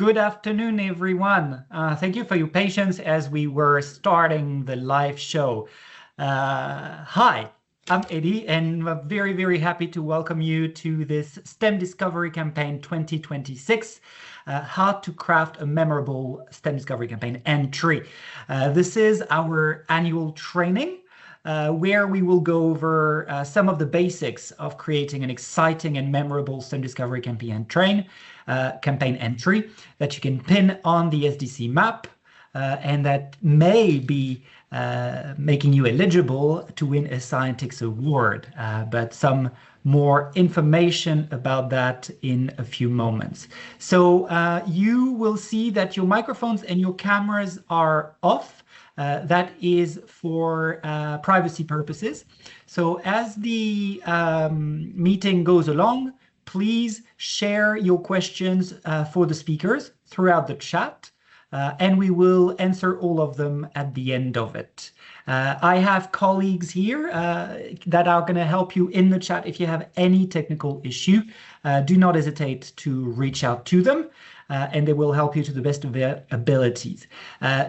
Good afternoon, everyone. Thank you for your patience as we were starting the live show. Hi, I'm Eddie, and I'm very, very happy to welcome you to this STEM Discovery Campaign 2026, How to Craft a Memorable STEM Discovery Campaign entry. This is our annual training where we will go over some of the basics of creating an exciting and memorable STEM Discovery Campaign campaign entry that you can pin on the SDC map and that may be making you eligible to win a Scientix award, but some more information about that in a few moments. So you will see that your microphones and your cameras are off. That is for privacy purposes. So as the meeting goes along, please share your questions for the speakers throughout the chat, and we will answer all of them at the end of it. I have colleagues here that are going to help you in the chat if you have any technical issue. Do not hesitate to reach out to them. And they will help you to the best of their abilities.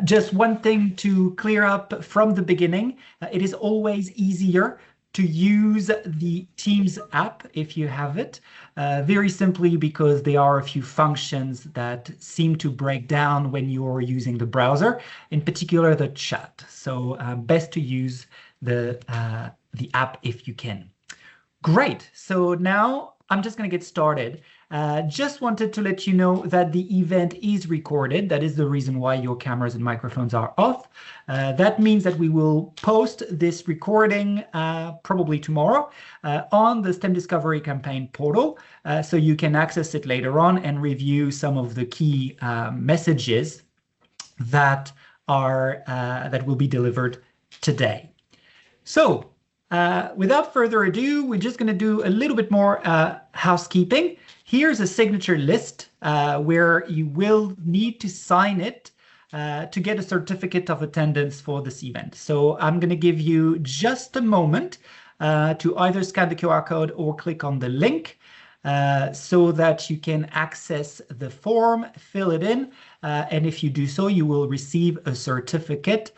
Just one thing to clear up from the beginning, it is always easier to use the Teams app if you have it, very simply because there are a few functions that seem to break down when you're using the browser, in particular the chat. So best to use the app if you can. Great, so now I'm just going to get started. Just wanted to let you know that the event is recorded. That is the reason why your cameras and microphones are off. That means that we will post this recording probably tomorrow on the STEM Discovery Campaign portal, so you can access it later on and review some of the key messages that will be delivered today. So without further ado, we're just going to do a little bit more housekeeping. Here's a signature list where you will need to sign it to get a certificate of attendance for this event. So I'm going to give you just a moment to either scan the QR code or click on the link so that you can access the form, fill it in, and if you do so, you will receive a certificate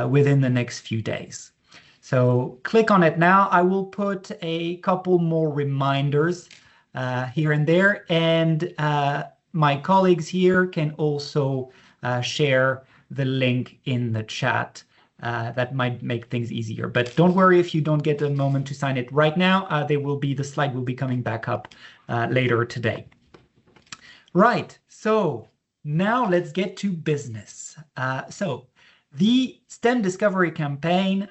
within the next few days. So click on it now. I will put a couple more reminders here and there, and my colleagues here can also share the link in the chat. That might make things easier, but don't worry if you don't get a moment to sign it right now. The slide will be coming back up later today. Right, so now let's get to business. The STEM Discovery Campaign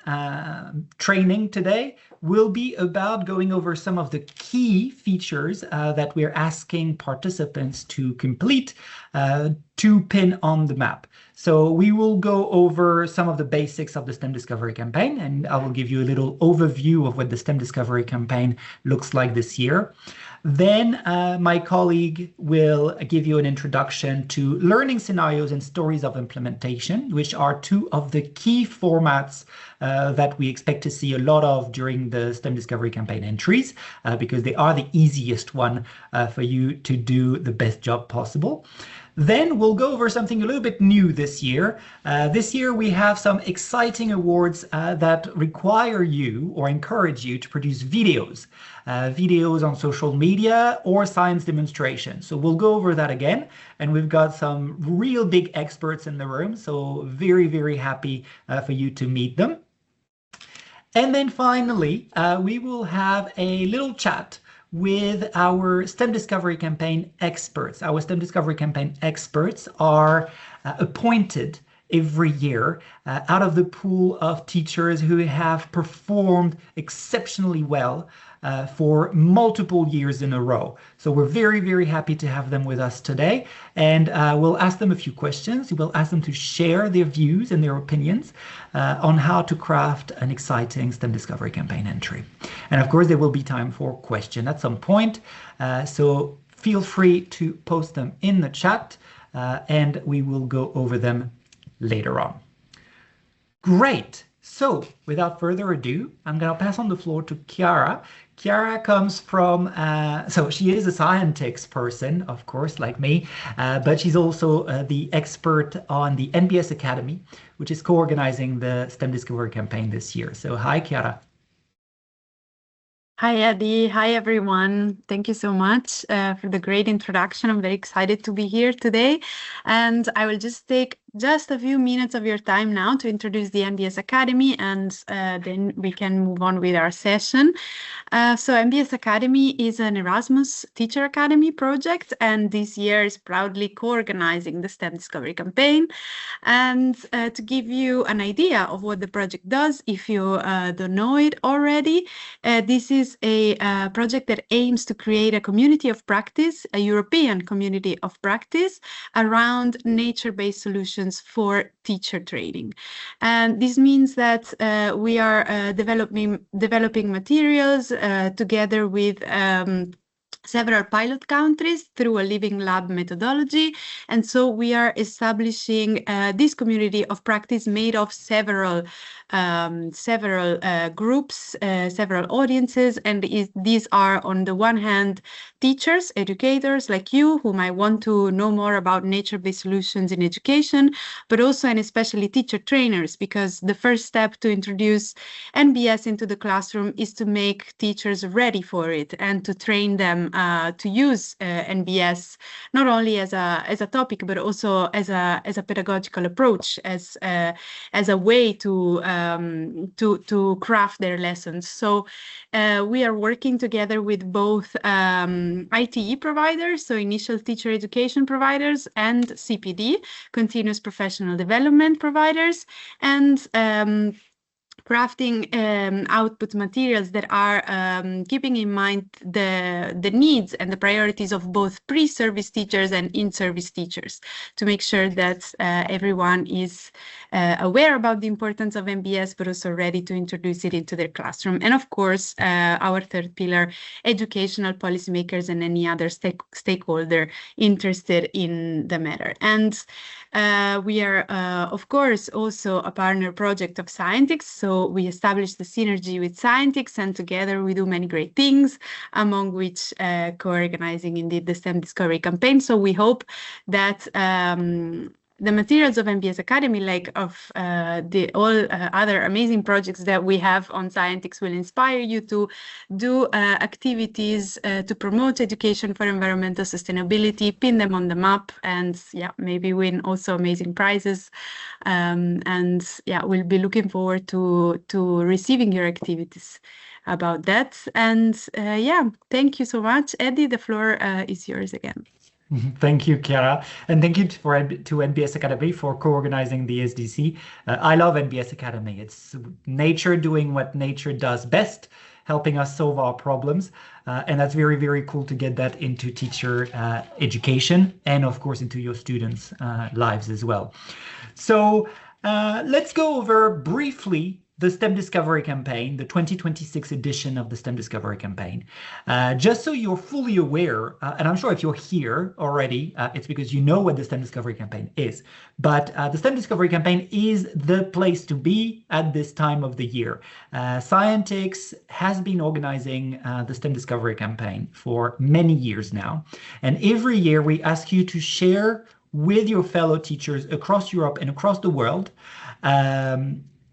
training today will be about going over some of the key features that we're asking participants to complete to pin on the map. So we will go over some of the basics of the STEM Discovery Campaign, and I will give you a little overview of what the STEM Discovery Campaign looks like this year. Then my colleague will give you an introduction to learning scenarios and stories of implementation, which are two of the key formats that we expect to see a lot of during the STEM Discovery Campaign entries, because they are the easiest one for you to do the best job possible. Then we'll go over something a little bit new this year. This year we have some exciting awards that require you or encourage you to produce videos on social media or science demonstrations. So we'll go over that again, and we've got some real big experts in the room, so very, very happy for you to meet them. And then finally, we will have a little chat with our STEM Discovery Campaign experts. Our STEM Discovery Campaign experts are appointed every year out of the pool of teachers who have performed exceptionally well for multiple years in a row. So we're very, very happy to have them with us today, and we'll ask them a few questions. We'll ask them to share their views and their opinions on how to craft an exciting STEM Discovery Campaign entry. And of course, there will be time for questions at some point, so feel free to post them in the chat, and we will go over them later on. Great. So, without further ado, I'm going to pass on the floor to Chiara. Chiara comes from, so she is a Scientix person, of course, like me, but she's also the expert on the NBS Academy, which is co-organizing the STEM Discovery Campaign this year. So, hi, Chiara. Hi, Eddie. Hi, everyone. Thank you so much for the great introduction. I'm very excited to be here today. And I will just take just a few minutes of your time now to introduce the NBS Academy, and then we can move on with our session. So NBS Academy is an Erasmus Teacher Academy project, and this year is proudly co-organizing the STEM Discovery Campaign. And to give you an idea of what the project does, if you don't know it already, this is a project that aims to create a community of practice, a European community of practice around nature-based solutions for teacher training. And this means that we are developing materials together with several pilot countries through a living lab methodology. And so we are establishing this community of practice made of several groups, several audiences. And these are, on the one hand, teachers, educators like you, who might want to know more about nature-based solutions in education, but also and especially teacher trainers, because the first step to introduce NBS into the classroom is to make teachers ready for it and to train them to use NBS not only as a topic, but also as a pedagogical approach, as a way to craft their lessons. So we are working together with both ITE providers, so initial teacher education providers, and CPD, continuous professional development providers, and crafting output materials that are keeping in mind the needs and the priorities of both pre-service teachers and in-service teachers, to make sure that everyone is aware about the importance of NBS, but also ready to introduce it into their classroom. And of course, our third pillar, educational policymakers and any other stakeholder interested in the matter. And we are, of course, also a partner project of Scientix. So we established the synergy with Scientix, and together we do many great things, among which co-organizing indeed the STEM Discovery Campaign. So we hope that the materials of NBS Academy, like of the all other amazing projects that we have on Scientix, will inspire you to do activities to promote education for environmental sustainability, pin them on the map, and yeah, maybe win also amazing prizes. And yeah, we'll be looking forward to receiving your activities about that. And yeah, thank you so much, Eddie. The floor is yours again. Thank you, Chiara, and thank you to NBS Academy for co-organizing the SDC. I love NBS Academy. It's nature doing what nature does best, helping us solve our problems, and that's very, very cool to get that into teacher education and, of course, into your students' lives as well. So let's go over briefly the STEM Discovery Campaign, the 2026 edition of the STEM Discovery Campaign. Just so you're fully aware, and I'm sure if you're here already, it's because you know what the STEM Discovery Campaign is. But the STEM Discovery Campaign is the place to be at this time of the year. Scientix has been organizing the STEM Discovery Campaign for many years now. And every year we ask you to share with your fellow teachers across Europe and across the world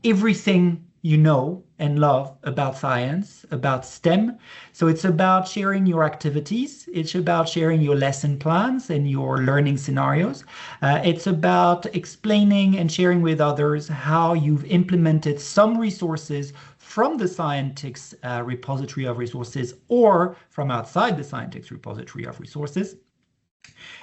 everything you know and love about science, about STEM. So it's about sharing your activities. It's about sharing your lesson plans and your learning scenarios. It's about explaining and sharing with others how you've implemented some resources from the Scientix repository of resources or from outside the Scientix repository of resources.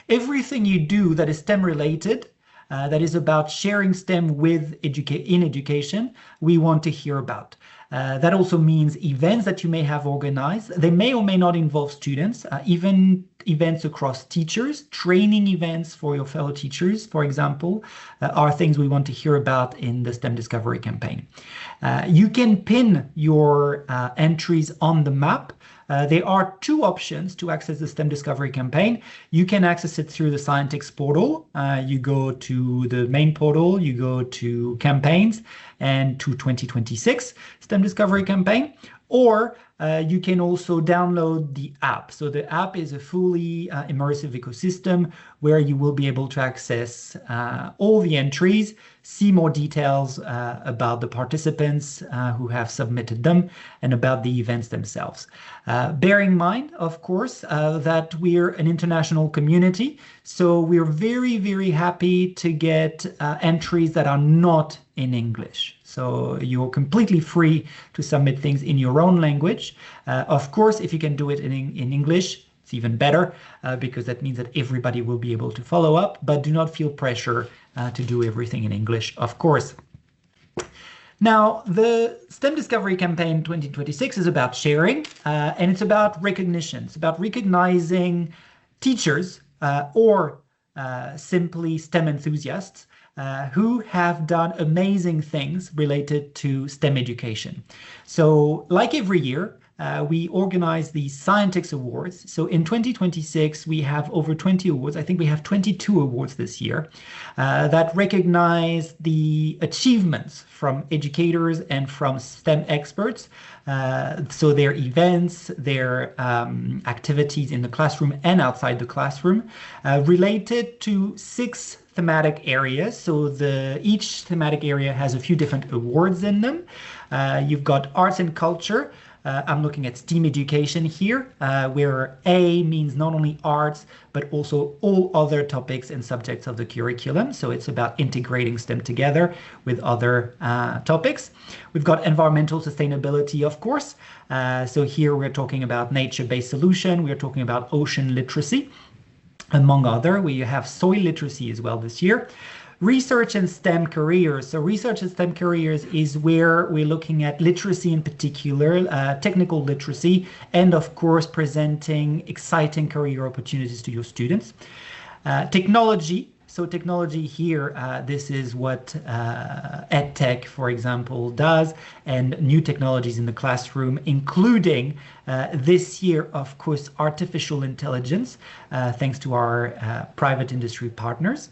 Everything you do that is STEM related, that is about sharing STEM in education, we want to hear about. That also means events that you may have organized. They may or may not involve students, even events across teachers, training events for your fellow teachers, for example, are things we want to hear about in the STEM Discovery Campaign. You can pin your entries on the map There are two options to access the STEM Discovery Campaign. You can access it through the Scientix portal. You go to the main portal, you go to campaigns and to 2026 STEM Discovery Campaign, or you can also download the app. So the app is a fully immersive ecosystem where you will be able to access all the entries, see more details about the participants who have submitted them, and about the events themselves. Bear in mind, of course, that we're an international community, so we're very, very happy to get entries that are not in English. So you're completely free to submit things in your own language. Of course, if you can do it in English, it's even better because that means that everybody will be able to follow up, but do not feel pressure to do everything in English, of course. Now, the STEM Discovery Campaign 2026 is about sharing and it's about recognition. It's about recognizing teachers or simply STEM enthusiasts who have done amazing things related to STEM education. So like every year, we organize the Scientix Awards. So in 2026, we have over 20 awards. I think we have 22 awards this year that recognize the achievements from educators and from STEM experts. So their events, their activities in the classroom and outside the classroom related to 6 thematic areas. So each thematic area has a few different awards in them. You've got arts and culture. I'm looking at STEAM education here, where A means not only arts, but also all other topics and subjects of the curriculum. So it's about integrating STEM together with other topics. We've got environmental sustainability, of course. So here we're talking about nature-based solution. We're talking about ocean literacy, among other. We have soil literacy as well this year. Research and STEM careers. So research and STEM careers is where we're looking at literacy in particular, technical literacy, and of course presenting exciting career opportunities to your students. Technology. So technology here, this is what EdTech, for example, does, and new technologies in the classroom, including this year, of course, artificial intelligence, thanks to our private industry partners.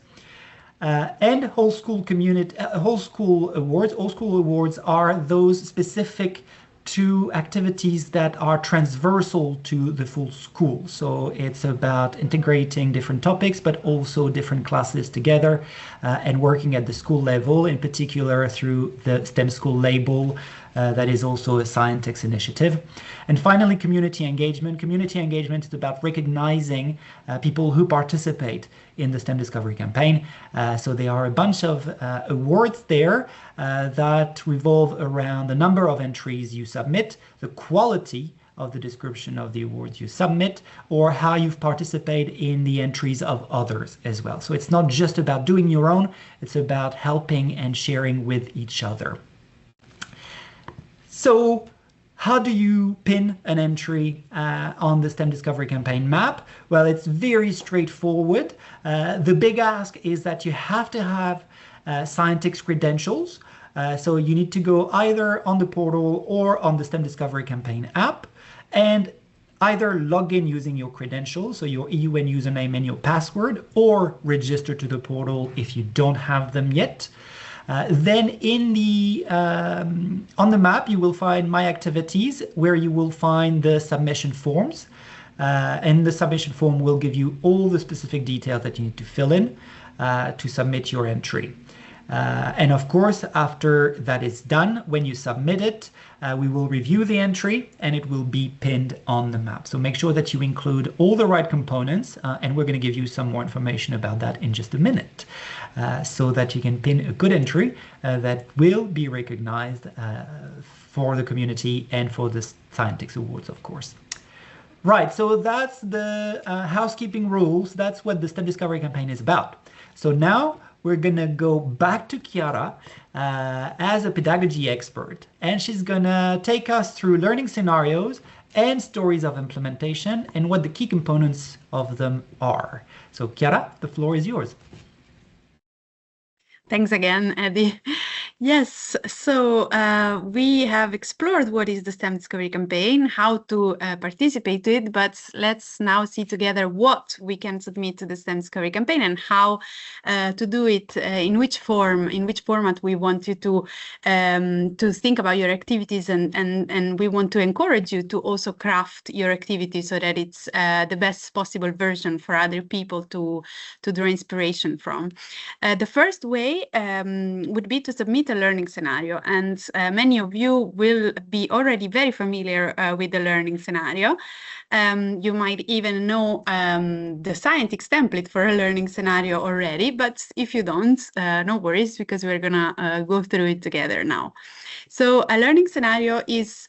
And whole school awards. Whole school awards are those specific to activities that are transversal to the full school. So it's about integrating different topics, but also different classes together and working at the school level, in particular through the STEM school label. That is also a Scientix initiative. And finally, community engagement. Community engagement is about recognizing people who participate in the STEM Discovery Campaign. So there are a bunch of awards there that revolve around the number of entries you submit, the quality of the description of the awards you submit, or how you've participated in the entries of others as well. So it's not just about doing your own, it's about helping and sharing with each other. So how do you pin an entry on the STEM Discovery Campaign map? Well, it's very straightforward. The big ask is that you have to have Scientix credentials. So you need to go either on the portal or on the STEM Discovery Campaign app and either log in using your credentials, so your EUN username and your password, or register to the portal if you don't have them yet. Then in the on the map, you will find My Activities, where you will find the submission forms. And the submission form will give you all the specific details that you need to fill in to submit your entry. And of course, after that is done, when you submit it, we will review the entry and it will be pinned on the map. So make sure that you include all the right components, and we're going to give you some more information about that in just a minute, so that you can pin a good entry that will be recognized for the community and for the Scientix Awards, of course. Right, so that's the housekeeping rules. That's what the STEM Discovery Campaign is about. So now we're going to go back to Chiara as a pedagogy expert, and she's going to take us through learning scenarios and stories of implementation and what the key components of them are. So Chiara, the floor is yours. Thanks again, Eddie. Yes, so we have explored what is the STEM Discovery Campaign, how to participate to it, but let's now see together what we can submit to the STEM Discovery Campaign and how to do it, in which format we want you to think about your activities, and we want to encourage you to also craft your activity so that it's the best possible version for other people to draw inspiration from. The first way would be to submit a learning scenario, and many of you will be already very familiar with the learning scenario. You might even know the Scientix template for a learning scenario already, but if you don't, no worries, because we're gonna go through it together now. So a learning scenario is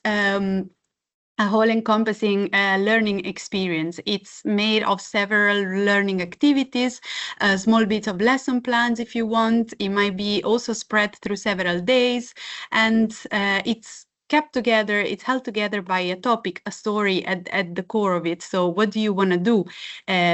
a whole encompassing learning experience. It's made of several learning activities, small bits of lesson plans if you want. It might be also spread through several days, and it's kept together, it's held together by a topic, a story at the core of it. So what do you want to do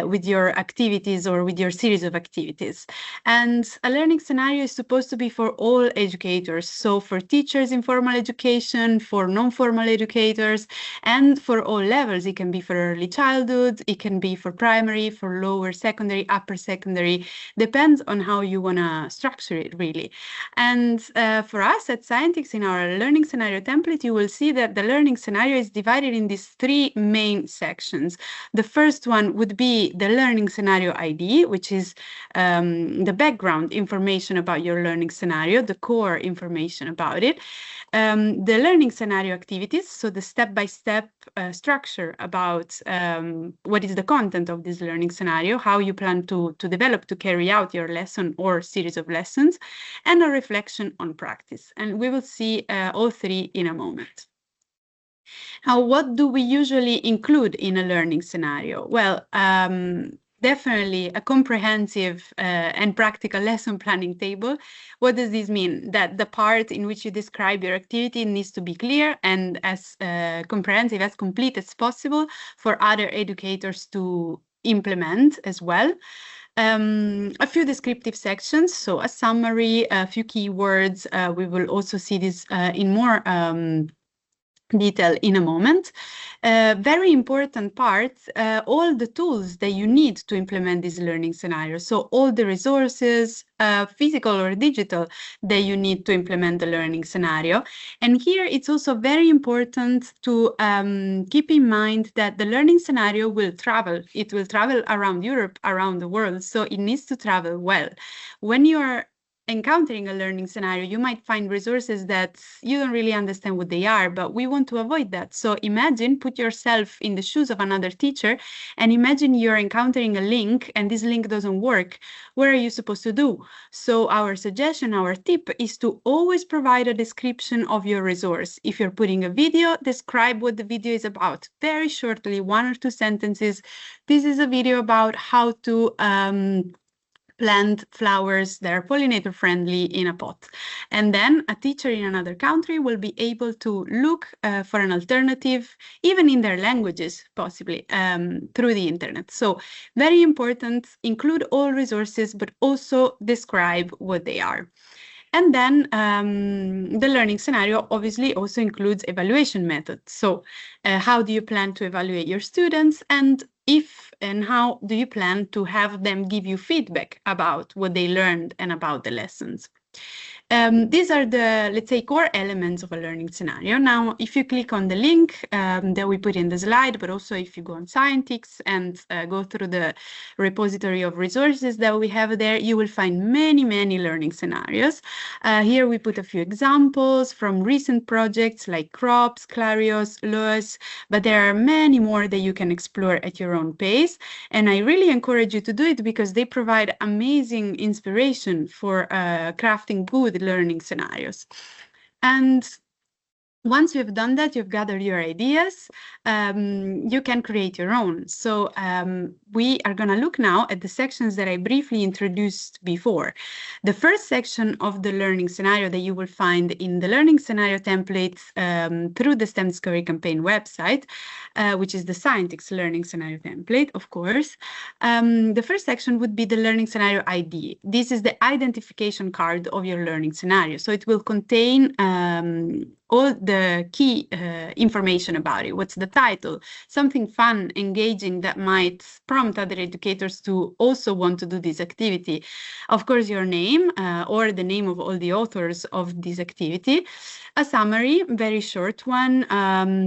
with your activities or with your series of activities? And a learning scenario is supposed to be for all educators. So for teachers in formal education, for non-formal educators, and for all levels. It can be for early childhood, it can be for primary, for lower secondary, upper secondary, depends on how you want to structure it, really. And for us at Scientix, in our learning scenario template, you will see that the learning scenario is divided in these three main sections. The first one would be the learning scenario ID, which is the background information about your learning scenario, the core information about it. The learning scenario activities, so the step-by-step structure about what is the content of this learning scenario, how you plan to develop, to carry out your lesson or series of lessons, and a reflection on practice. And we will see all three in a moment. Now, what do we usually include in a learning scenario? Well, definitely a comprehensive and practical lesson planning table. What does this mean? That the part in which you describe your activity needs to be clear and as comprehensive, as complete as possible for other educators to implement as well. A few descriptive sections, so a summary, a few keywords. We will also see this in more detail in a moment. Very important part, all the tools that you need to implement this learning scenario. So all the resources, physical or digital, that you need to implement the learning scenario. And here it's also very important to keep in mind that the learning scenario will travel. It will travel around Europe, around the world. So it needs to travel well. When you are encountering a learning scenario, you might find resources that you don't really understand what they are, but we want to avoid that. So imagine, put yourself in the shoes of another teacher, and imagine you're encountering a link and this link doesn't work. What are you supposed to do? So our suggestion, our tip is to always provide a description of your resource. If you're putting a video, describe what the video is about. Very shortly, 1 or 2 sentences. This is a video about how to plant flowers that are pollinator friendly in a pot. And then a teacher in another country will be able to look for an alternative, even in their languages, possibly, through the internet. So very important, include all resources, but also describe what they are. And then the learning scenario obviously also includes evaluation methods. So how do you plan to evaluate your students, and if and how do you plan to have them give you feedback about what they learned and about the lessons? These are the, let's say, core elements of a learning scenario. Now, if you click on the link that we put in the slide, but also if you go on Scientix and go through the repository of resources that we have there, you will find many, many learning scenarios. Here we put a few examples from recent projects like CROPS, Clarios, LOES, but there are many more that you can explore at your own pace. And I really encourage you to do it because they provide amazing inspiration for crafting good learning scenarios. And Once you've done that, you've gathered your ideas, you can create your own. So we are going to look now at the sections that I briefly introduced before. The first section of the learning scenario that you will find in the learning scenario templates through the STEM Discovery Campaign website, which is the Scientix learning scenario template, of course. The first section would be the learning scenario ID. This is the identification card of your learning scenario. So it will contain all the key information about it. What's the title? Something fun, engaging that might prompt other educators to also want to do this activity. Of course, your name or the name of all the authors of this activity. A summary, very short one.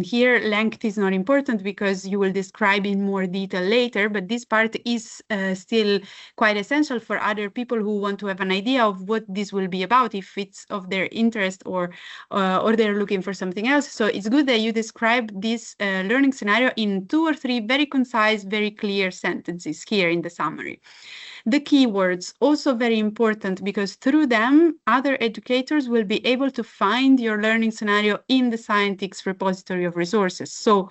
Here, length is not important because you will describe in more detail later, but this part is still quite essential for other people who want to have an idea of what this will be about, if it's of their interest or they're looking for something else. So it's good that you describe this learning scenario in 2 or 3 very concise, very clear sentences here in the summary. The keywords, also very important, because through them, other educators will be able to find your learning scenario in the Scientix repository of resources. So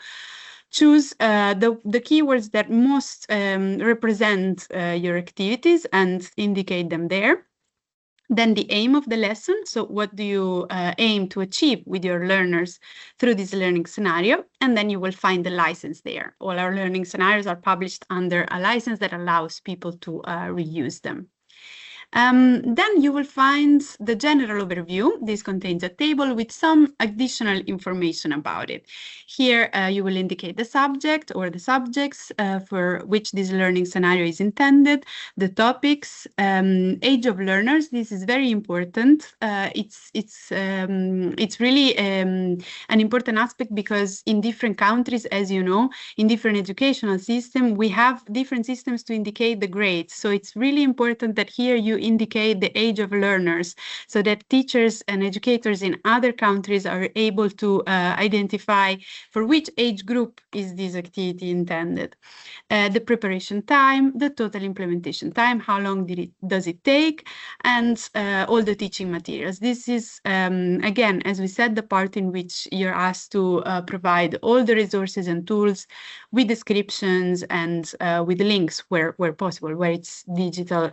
choose the keywords that most represent your activities and indicate them there. Then the aim of the lesson. So what do you aim to achieve with your learners through this learning scenario? And then you will find the license there. All our learning scenarios are published under a license that allows people to reuse them. Then you will find the general overview. This contains a table with some additional information about it. Here you will indicate the subject or the subjects for which this learning scenario is intended, the topics, age of learners. This is very important. It's really an important aspect because in different countries, as you know, in different educational systems, we have different systems to indicate the grades. So it's really important that here you indicate the age of learners so that teachers and educators in other countries are able to identify for which age group is this activity intended. The preparation time, the total implementation time, how long does it take, and all the teaching materials. This is, again, as we said, the part in which you're asked to provide all the resources and tools with descriptions and with links where possible, where it's digital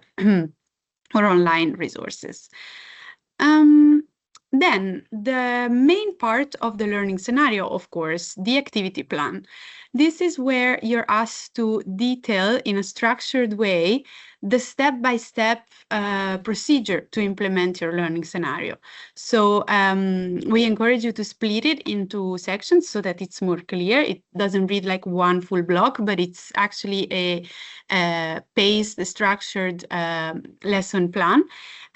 or online resources. Then the main part of the learning scenario, of course, the activity plan. This is where you're asked to detail in a structured way the step-by-step procedure to implement your learning scenario. So we encourage you to split it into sections so that it's more clear. It doesn't read like one full block, but it's actually a paced, structured lesson plan.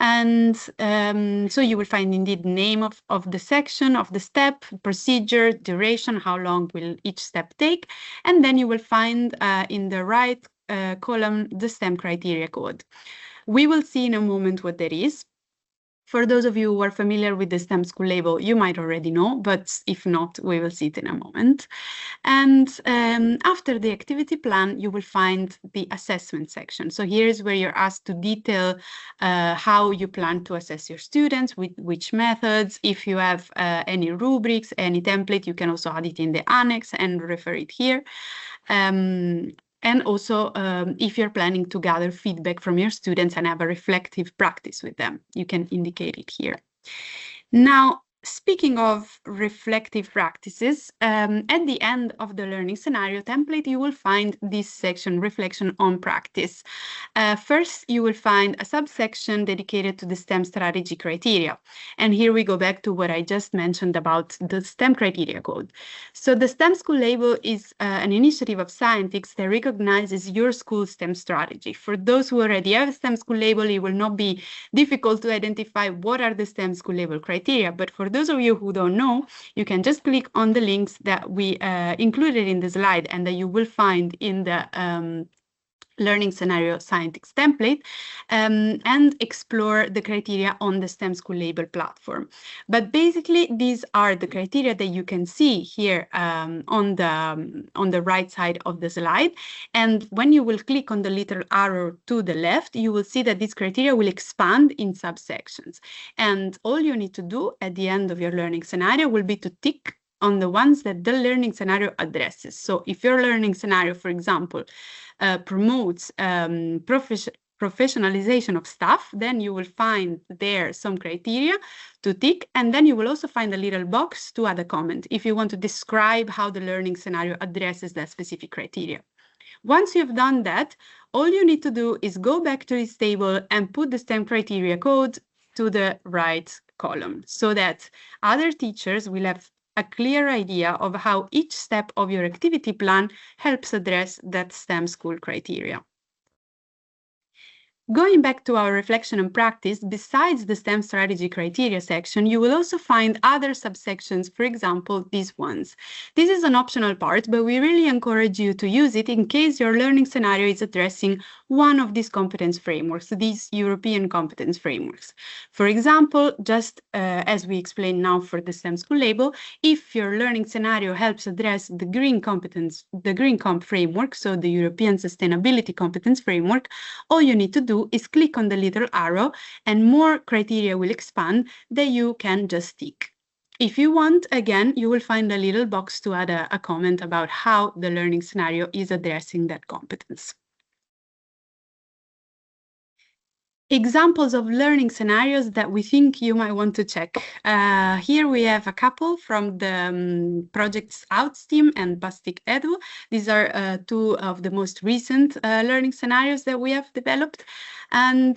And so you will find indeed name of the section, of the step, procedure, duration, how long will each step take. And then you will find in the right column the STEM criteria code. We will see in a moment what that is. For those of you who are familiar with the STEM school label, you might already know, but if not, we will see it in a moment. And after the activity plan, you will find the assessment section. So here's where you're asked to detail how you plan to assess your students, with which methods. If you have any rubrics, any template, you can also add it in the annex and refer it here. And also, if you're planning to gather feedback from your students and have a reflective practice with them, you can indicate it here. Now, speaking of reflective practices, at the end of the learning scenario template, you will find this section, reflection on practice. First, you will find a subsection dedicated to the STEM strategy criteria. And here we go back to what I just mentioned about the STEM criteria code. So the STEM school label is an initiative of Scientix that recognizes your school's STEM strategy. For those who already have a STEM school label, it will not be difficult to identify what are the STEM school label criteria. But for those of you who don't know, you can just click on the links that we included in the slide and that you will find in the learning scenario Scientix template and explore the criteria on the STEM School Label platform. But basically, these are the criteria that you can see here on the right side of the slide. And when you will click on the little arrow to the left, you will see that these criteria will expand in subsections. And all you need to do at the end of your learning scenario will be to tick on the ones that the learning scenario addresses. So if your learning scenario, for example, promotes professionalization of staff, then you will find there some criteria to tick, and then you will also find a little box to add a comment if you want to describe how the learning scenario addresses that specific criteria. Once you've done that, all you need to do is go back to this table and put the STEM criteria code to the right column so that other teachers will have a clear idea of how each step of your activity plan helps address that STEM school criteria. Going back to our reflection and practice, besides the STEM strategy criteria section, you will also find other subsections, for example, these ones. This is an optional part, but we really encourage you to use it in case your learning scenario is addressing one of these competence frameworks, these European competence frameworks. For example, just as we explained now for the STEM school label, if your learning scenario helps address the green comp framework, so the European Sustainability Competence Framework, all you need to do is click on the little arrow and more criteria will expand that you can just tick. If you want, again, you will find a little box to add a comment about how the learning scenario is addressing that competence. Examples of learning scenarios that we think you might want to check. Here we have a couple from the projects OUTS team and Bastic Edu. These are two of the most recent learning scenarios that we have developed. And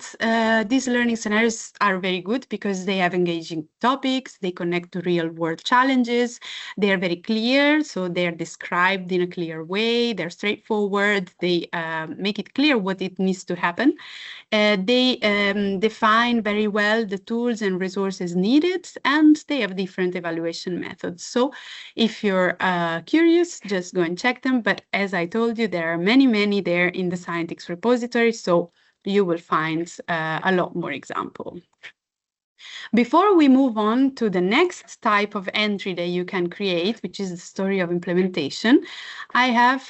these learning scenarios are very good because they have engaging topics, they connect to real world challenges, they are very clear, so they are described in a clear way, they're straightforward, they make it clear what it needs to happen. They define very well the tools and resources needed, and they have different evaluation methods. So if you're curious, just go and check them. But as I told you, there are many there in the Scientix repository, so you will find a lot more examples. Before we move on to the next type of entry that you can create, which is the story of implementation, I have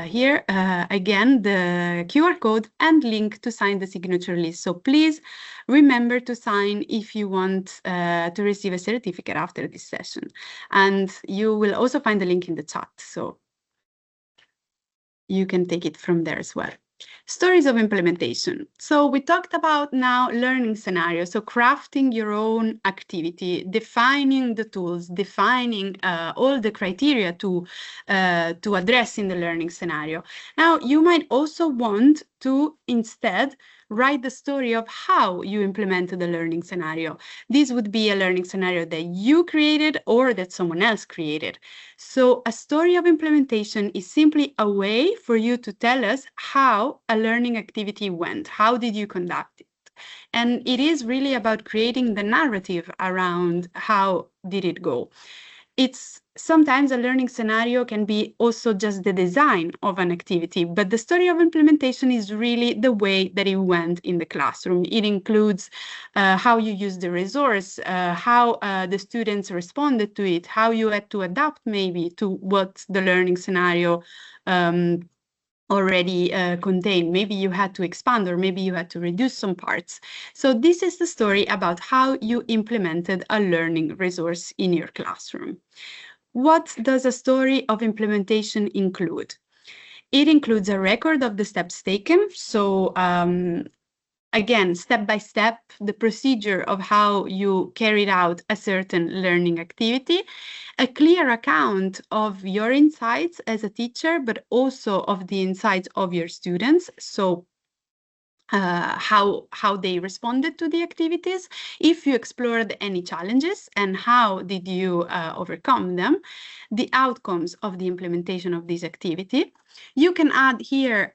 here again the QR code and link to sign the signature list. So please remember to sign if you want to receive a certificate after this session. And you will also find the link in the chat, so you can take it from there as well. Stories of implementation. So we talked about now learning scenarios, so crafting your own activity, defining the tools, defining all the criteria to address in the learning scenario. Now, you might also want to instead write the story of how you implemented the learning scenario. This would be a learning scenario that you created or that someone else created. So a story of implementation is simply a way for you to tell us how a learning activity went. How did you conduct it? And it is really about creating the narrative around how did it go. It's sometimes a learning scenario can be also just the design of an activity, but the story of implementation is really the way that it went in the classroom. It includes how you use the resource, how the students responded to it, how you had to adapt maybe to what the learning scenario already contained. Maybe you had to expand or maybe you had to reduce some parts. So this is the story about how you implemented a learning resource in your classroom. What does a story of implementation include? It includes a record of the steps taken. So again, step by step, the procedure of how you carried out a certain learning activity, a clear account of your insights as a teacher, but also of the insights of your students. So how they responded to the activities, if you explored any challenges and how did you overcome them, the outcomes of the implementation of this activity. You can add here,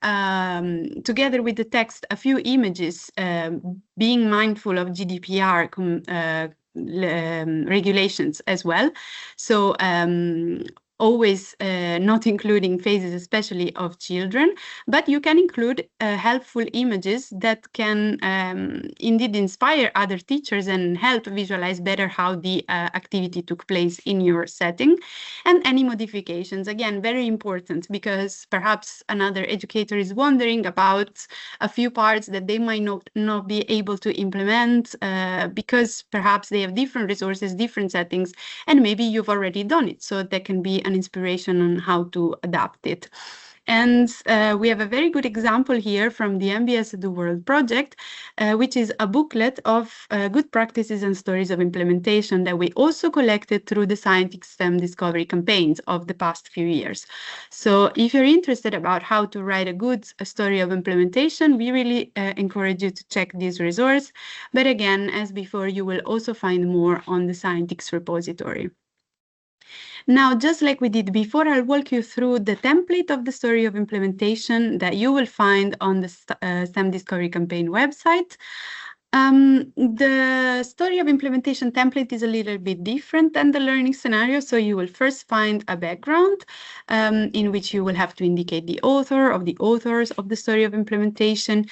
together with the text, a few images, being mindful of GDPR regulations as well. So always not including faces, especially of children, but you can include helpful images that can indeed inspire other teachers and help visualize better how the activity took place in your setting. And any modifications, again, very important, because perhaps another educator is wondering about a few parts that they might not be able to implement because perhaps they have different resources, different settings, and maybe you've already done it. So there can be an inspiration on how to adapt it. And we have a very good example here from the NBS The World project, which is a booklet of good practices and stories of implementation that we also collected through the Scientix STEM Discovery campaigns of the past few years. So if you're interested about how to write a good story of implementation, we really encourage you to check this resource. But again, as before, you will also find more on the Scientix repository. Now, just like we did before, I'll walk you through the template of the story of implementation that you will find on the STEM Discovery Campaign website. The story of implementation template is a little bit different than the learning scenario. So you will first find a background in which you will have to indicate the author of the authors of the story of implementation,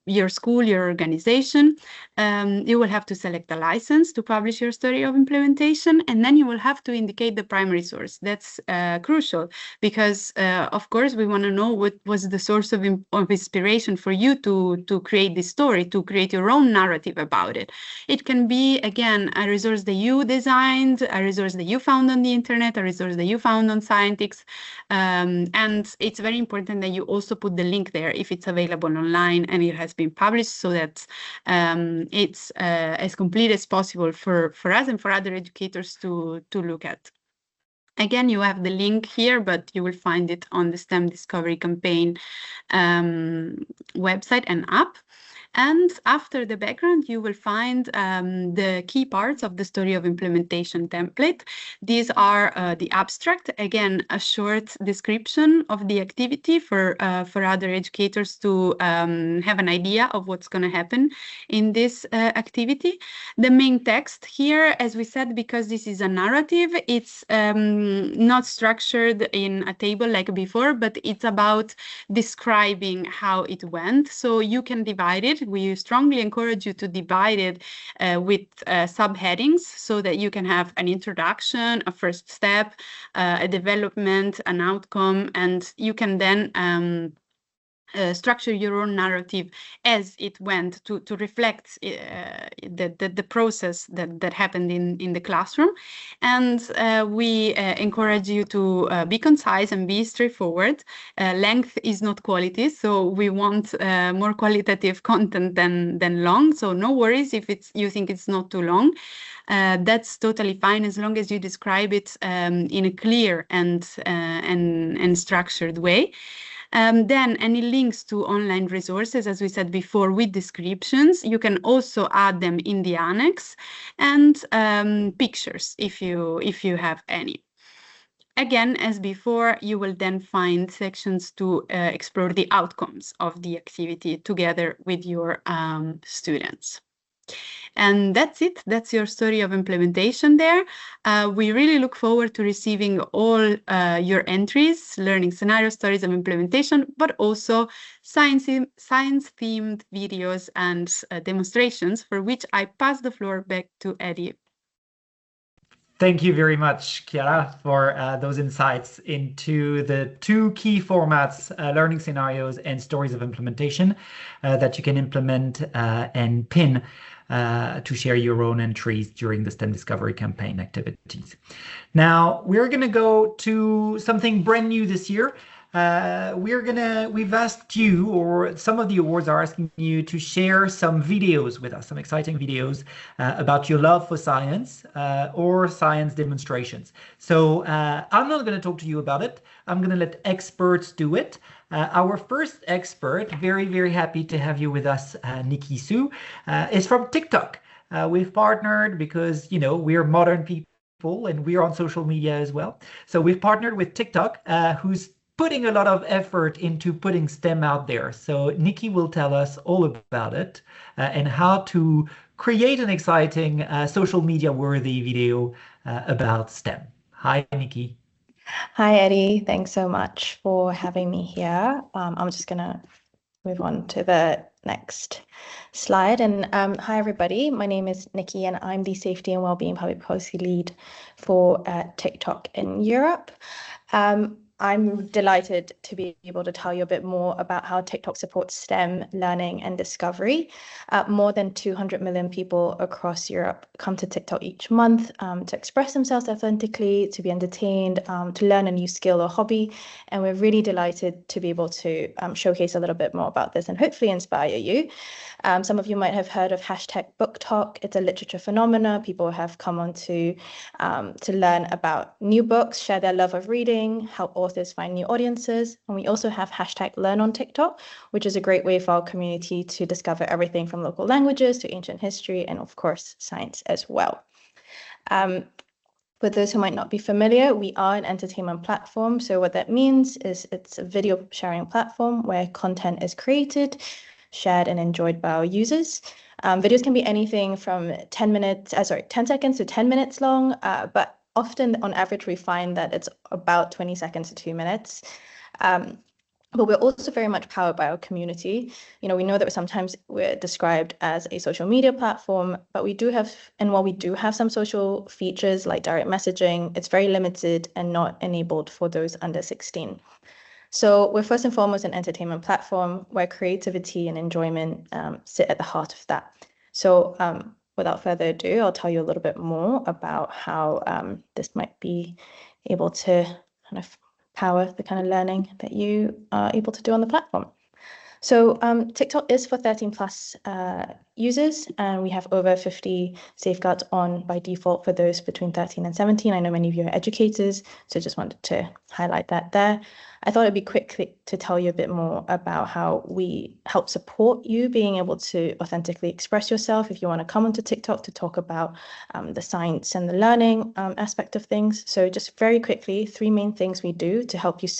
your school, your organization. You will have to select a license to publish your story of implementation, and then you will have to indicate the primary source. That's crucial because, of course, we want to know what was the source of inspiration for you to create this story, to create your own narrative about it. It can be, again, a resource that you designed, a resource that you found on the internet, a resource that you found on Scientix. And it's very important that you also put the link there if it's available online and it has been published, so that it's as complete as possible for us and for other educators to look at. Again, you have the link here, but you will find it on the STEM Discovery Campaign website and app. And after the background, you will find the key parts of the story of implementation template. These are the abstract, again, a short description of the activity for other educators to have an idea of what's going to happen in this activity. The main text here, as we said, because this is a narrative, it's not structured in a table like before, but it's about describing how it went. So you can divide it. We strongly encourage you to divide it with subheadings so that you can have an introduction, a first step, a development, an outcome, and you can then structure your own narrative as it went to reflect the process that happened in the classroom. And we encourage you to be concise and be straightforward. Length is not quality, so we want more qualitative content than long. So no worries if you think it's not too long. That's totally fine as long as you describe it in a clear and structured way. Then any links to online resources, as we said before, with descriptions, you can also add them in the annex, and pictures if you have any. Again, as before, you will then find sections to explore the outcomes of the activity together with your students. And that's it. That's your story of implementation there. We really look forward to receiving all your entries, learning scenario stories of implementation, but also science-themed videos and demonstrations, for which I pass the floor back to Eddie. Thank you very much, Chiara, for those insights into the two key formats, learning scenarios and stories of implementation, that you can implement and pin to share your own entries during the STEM Discovery Campaign activities. Now, we're going to go to something brand new this year. We've asked you, or some of the awards are asking you, to share some videos with us, some exciting videos about your love for science or science demonstrations. So I'm not going to talk to you about it. I'm going to let experts do it. Our first expert, very, very happy to have you with us, Nikki Su, is from TikTok. We've partnered because, you know, we're modern people and we're on social media as well. So we've partnered with TikTok, who's putting a lot of effort into putting STEM out there. So Nikki will tell us all about it and how to create an exciting social media worthy video about STEM. Hi, Nikki. Hi, Eddie. Thanks so much for having me here. I'm just going to move on to the next slide. And hi, everybody. My name is Nikki, and I'm the Safety and Wellbeing Public Policy Lead for TikTok in Europe. I'm delighted to be able to tell you a bit more about how TikTok supports STEM learning and discovery. More than 200 million people across Europe come to TikTok each month to express themselves authentically, to be entertained, to learn a new skill or hobby. And we're really delighted to be able to showcase a little bit more about this and hopefully inspire you. Some of you might have heard of #BookTok. It's a literature phenomena. People have come on to learn about new books, share their love of reading, help authors find new audiences. And we also have #Learn on TikTok, which is a great way for our community to discover everything from local languages to ancient history and, of course, science as well. For those who might not be familiar, we are an entertainment platform. So what that means is it's a video sharing platform where content is created, shared and enjoyed by our users. Videos can be anything from 10 seconds to 10 minutes long, but often on average, we find that it's about 20 seconds to 2 minutes. But we're also very much powered by our community. We know that sometimes we're described as a social media platform, but while we do have some social features like direct messaging, it's very limited and not enabled for those under 16. So we're first and foremost an entertainment platform where creativity and enjoyment sit at the heart of that. So without further ado, I'll tell you a little bit more about how this might be able to kind of power the kind of learning that you are able to do on the platform. So TikTok is for 13 plus users, and we have over 50 safeguards on by default for those between 13 and 17. I know many of you are educators, so just wanted to highlight that there. I thought it'd be quick to tell you a bit more about how we help support you being able to authentically express yourself if you want to come onto TikTok to talk about the science and the learning aspect of things. So just very quickly, 3 main things we do to help you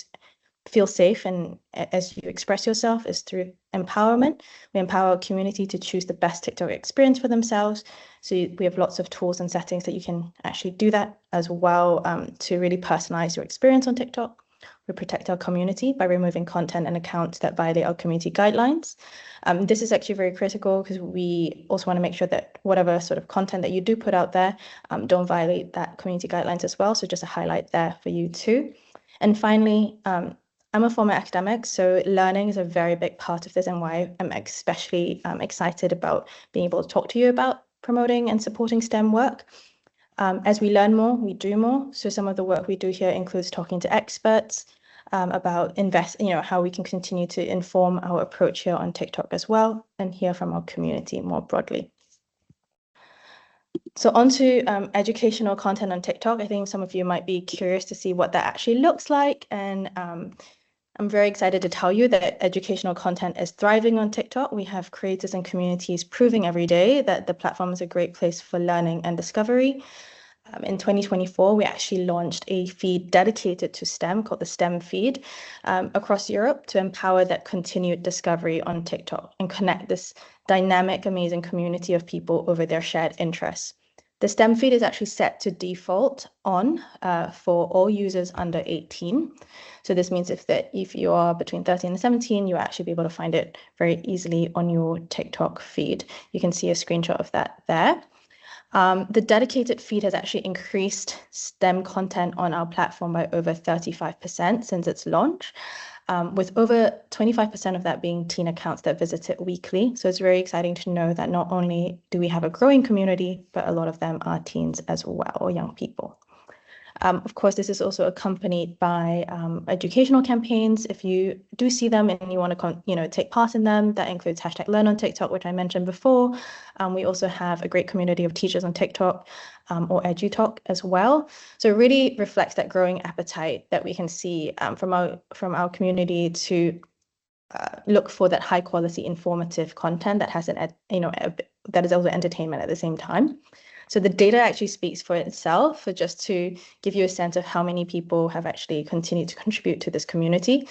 feel safe and as you express yourself is through empowerment. We empower our community to choose the best TikTok experience for themselves. So we have lots of tools and settings that you can actually do that as well to really personalize your experience on TikTok. We protect our community by removing content and accounts that violate our community guidelines. This is actually very critical because we also want to make sure that whatever sort of content that you do put out there don't violate that community guidelines as well. So just a highlight there for you too. And finally, I'm a former academic, so learning is a very big part of this and why I'm especially excited about being able to talk to you about promoting and supporting STEM work. As we learn more, we do more. So some of the work we do here includes talking to experts about how we can continue to inform our approach here on TikTok as well and hear from our community more broadly. So onto educational content on TikTok. I think some of you might be curious to see what that actually looks like. And I'm very excited to tell you that educational content is thriving on TikTok. We have creators and communities proving every day that the platform is a great place for learning and discovery. In 2024, we actually launched a feed dedicated to STEM called the STEM feed across Europe to empower that continued discovery on TikTok and connect this dynamic, amazing community of people over their shared interests. The STEM feed is actually set to default on for all users under 18. So this means if you are between 13 and 17, you'll actually be able to find it very easily on your TikTok feed. You can see a screenshot of that there. The dedicated feed has actually increased STEM content on our platform by over 35% since its launch, with over 25% of that being teen accounts that visit it weekly. So it's very exciting to know that not only do we have a growing community, but a lot of them are teens as well, or young people. Of course, this is also accompanied by educational campaigns. If you do see them and you want to take part in them, that includes #Learn on TikTok, which I mentioned before. We also have a great community of teachers on TikTok or EduTalk as well. So it really reflects that growing appetite that we can see from our community to look for that high quality informative content that has that is also entertainment at the same time. So the data actually speaks for itself, just to give you a sense of how many people have actually continued to contribute to this community.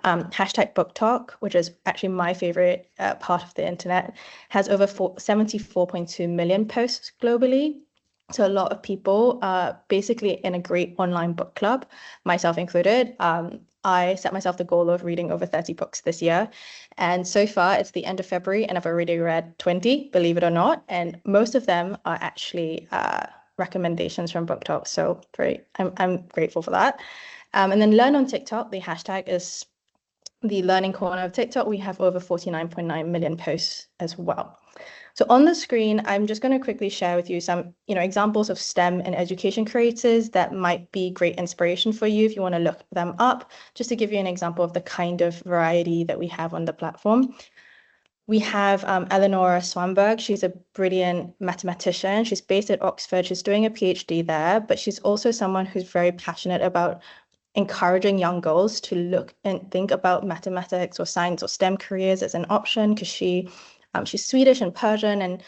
#BookTok, which is actually my favorite part of the internet, has over 74.2 million posts globally. So a lot of people are basically in a great online book club, myself included. I set myself the goal of reading over 30 books this year. And so far, it's the end of February, and I've already read 20, believe it or not. And most of them are actually recommendations from Book Talk. So I'm grateful for that. And then Learn on TikTok, the hashtag is the learning corner of TikTok. We have over 49.9 million posts as well. So on the screen, I'm just going to quickly share with you some, examples of STEM and education creators that might be great inspiration for you if you want to look them up, just to give you an example of the kind of variety that we have on the platform. We have Eleanor Swanberg. She's a brilliant mathematician. She's based at Oxford. She's doing a PhD there, but she's also someone who's very passionate about encouraging young girls to look and think about mathematics or science or STEM careers as an option, because she's Swedish and Persian, and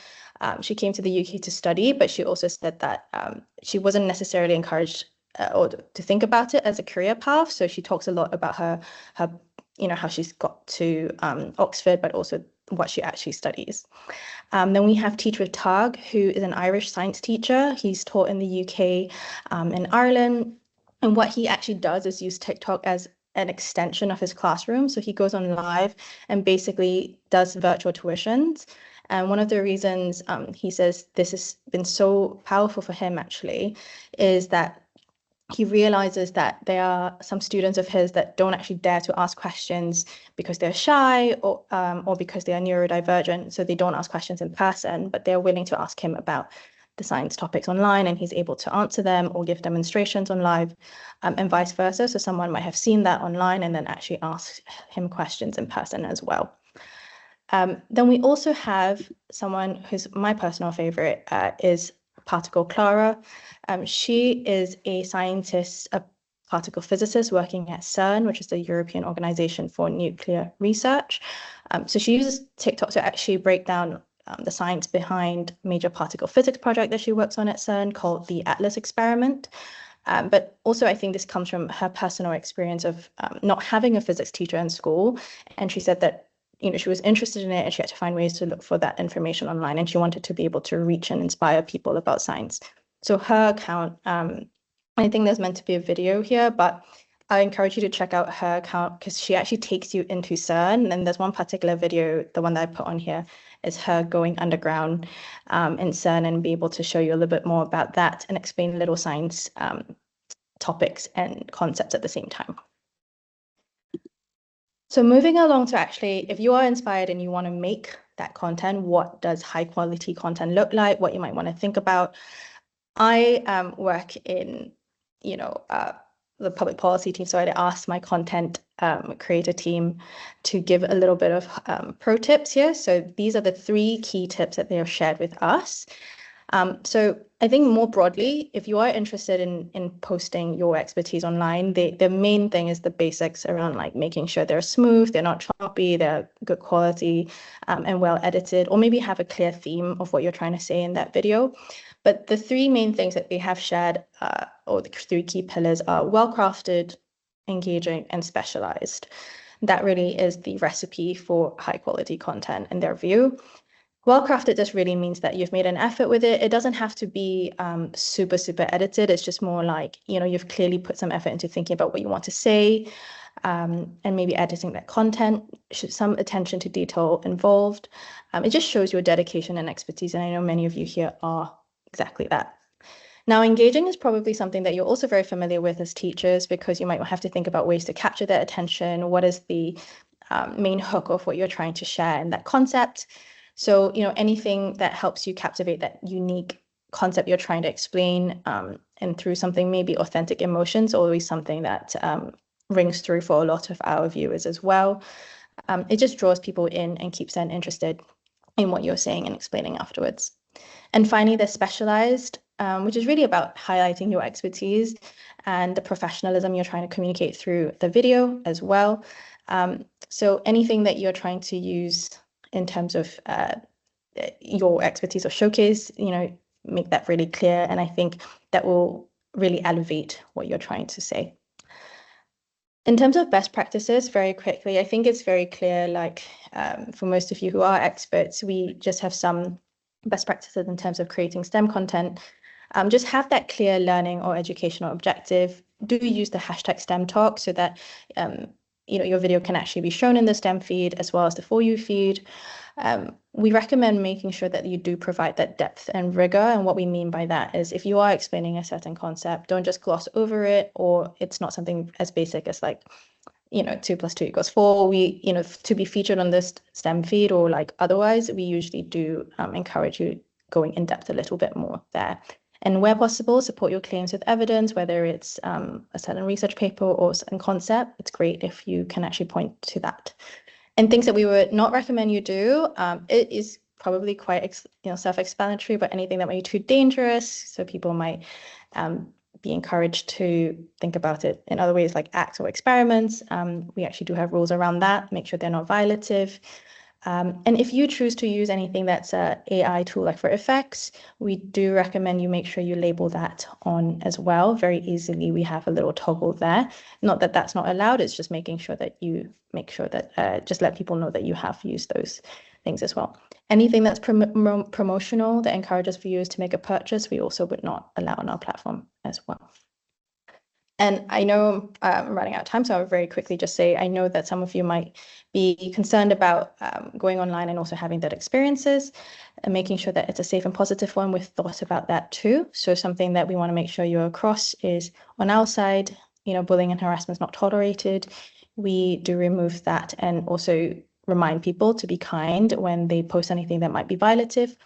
she came to the UK to study, but she also said that she wasn't necessarily encouraged or to think about it as a career path. So she talks a lot about her how she's got to Oxford, but also what she actually studies. Then we have Teach with Tag, who is an Irish science teacher. He's taught in the UK and Ireland. And what he actually does is use TikTok as an extension of his classroom. So he goes on live and basically does virtual tuitions. And one of the reasons he says this has been so powerful for him actually is that he realizes that there are some students of his that don't actually dare to ask questions because they're shy or because they are neurodivergent. So they don't ask questions in person, but they're willing to ask him about the science topics online, and he's able to answer them or give demonstrations on live, and vice versa. So someone might have seen that online and then actually ask him questions in person as well. Then we also have someone who's my personal favorite, is Particle Clara. She is a scientist, a particle physicist working at CERN, which is the European Organization for Nuclear Research. So she uses TikTok to actually break down the science behind major particle physics project that she works on at CERN called the Atlas experiment. But also I think this comes from her personal experience of not having a physics teacher in school. And she said that, she was interested in it and she had to find ways to look for that information online, and she wanted to be able to reach and inspire people about science. So her account, I think there's meant to be a video here, but I encourage you to check out her account because she actually takes you into CERN. And there's one particular video, the one that I put on here, is her going underground in CERN and be able to show you a little bit more about that and explain little science topics and concepts at the same time. So moving along to actually, if you are inspired and you want to make that content, what does high quality content look like? What you might want to think about. I work in, the public policy team. So I asked my content creator team to give a little bit of pro tips here. So these are the 3 key tips that they have shared with us. So I think more broadly, if you are interested in posting your expertise online, the main thing is the basics around like making sure they're smooth, they're not choppy, they're good quality and well edited, or maybe have a clear theme of what you're trying to say in that video. But the 3 main things that they have shared, or the 3 key pillars, are well-crafted, engaging, and specialized. That really is the recipe for high-quality content in their view. Well-crafted just really means that you've made an effort with it. It doesn't have to be super edited. It's just more like, you've clearly put some effort into thinking about what you want to say, and maybe editing that content, some attention to detail involved. It just shows your dedication and expertise, and I know many of you here are exactly that. Now, engaging is probably something that you're also very familiar with as teachers, because you might have to think about ways to capture their attention. What is the main hook of what you're trying to share in that concept? So, anything that helps you captivate that unique concept you're trying to explain, and through something maybe authentic emotions, always something that rings through for a lot of our viewers as well. It just draws people in and keeps them interested in what you're saying and explaining afterwards. And finally, they're specialized, which is really about highlighting your expertise and the professionalism you're trying to communicate through the video as well. So anything that you're trying to use in terms of your expertise or showcase, make that really clear. And I think that will really elevate what you're trying to say. In terms of best practices, very quickly, I think it's very clear, like for most of you who are experts, we just have some best practices in terms of creating STEM content. Just have that clear learning or educational objective. Do use the hashtag STEM Talk so that your video can actually be shown in the STEM feed as well as the For You feed. We recommend making sure that you do provide that depth and rigor. And what we mean by that is if you are explaining a certain concept, don't just gloss over it, or it's not something as basic as like, 2 + 2 = 4. We, to be featured on this STEM feed or like otherwise, we usually do encourage you going in depth a little bit more there. And where possible, support your claims with evidence, whether it's a certain research paper or a concept. It's great if you can actually point to that. And things that we would not recommend you do, it is probably quite self-explanatory, but anything that might be too dangerous, so people might be encouraged to think about it in other ways like acts or experiments. We actually do have rules around that, make sure they're not violative. And if you choose to use anything that's an AI tool like for effects, we do recommend you make sure you label that on as well. Very easily, we have a little toggle there. Not that that's not allowed, it's just making sure that you just let people know that you have used those things as well. Anything that's promotional that encourages viewers to make a purchase, we also would not allow on our platform as well. And I know I'm running out of time, so I'll very quickly just say, I know that some of you might be concerned about going online and also having that experiences, and making sure that it's a safe and positive one. We've thought about that too. So something that we want to make sure you're across is on our side, bullying and harassment is not tolerated. We do remove that and also remind people to be kind when they post anything that might be violative.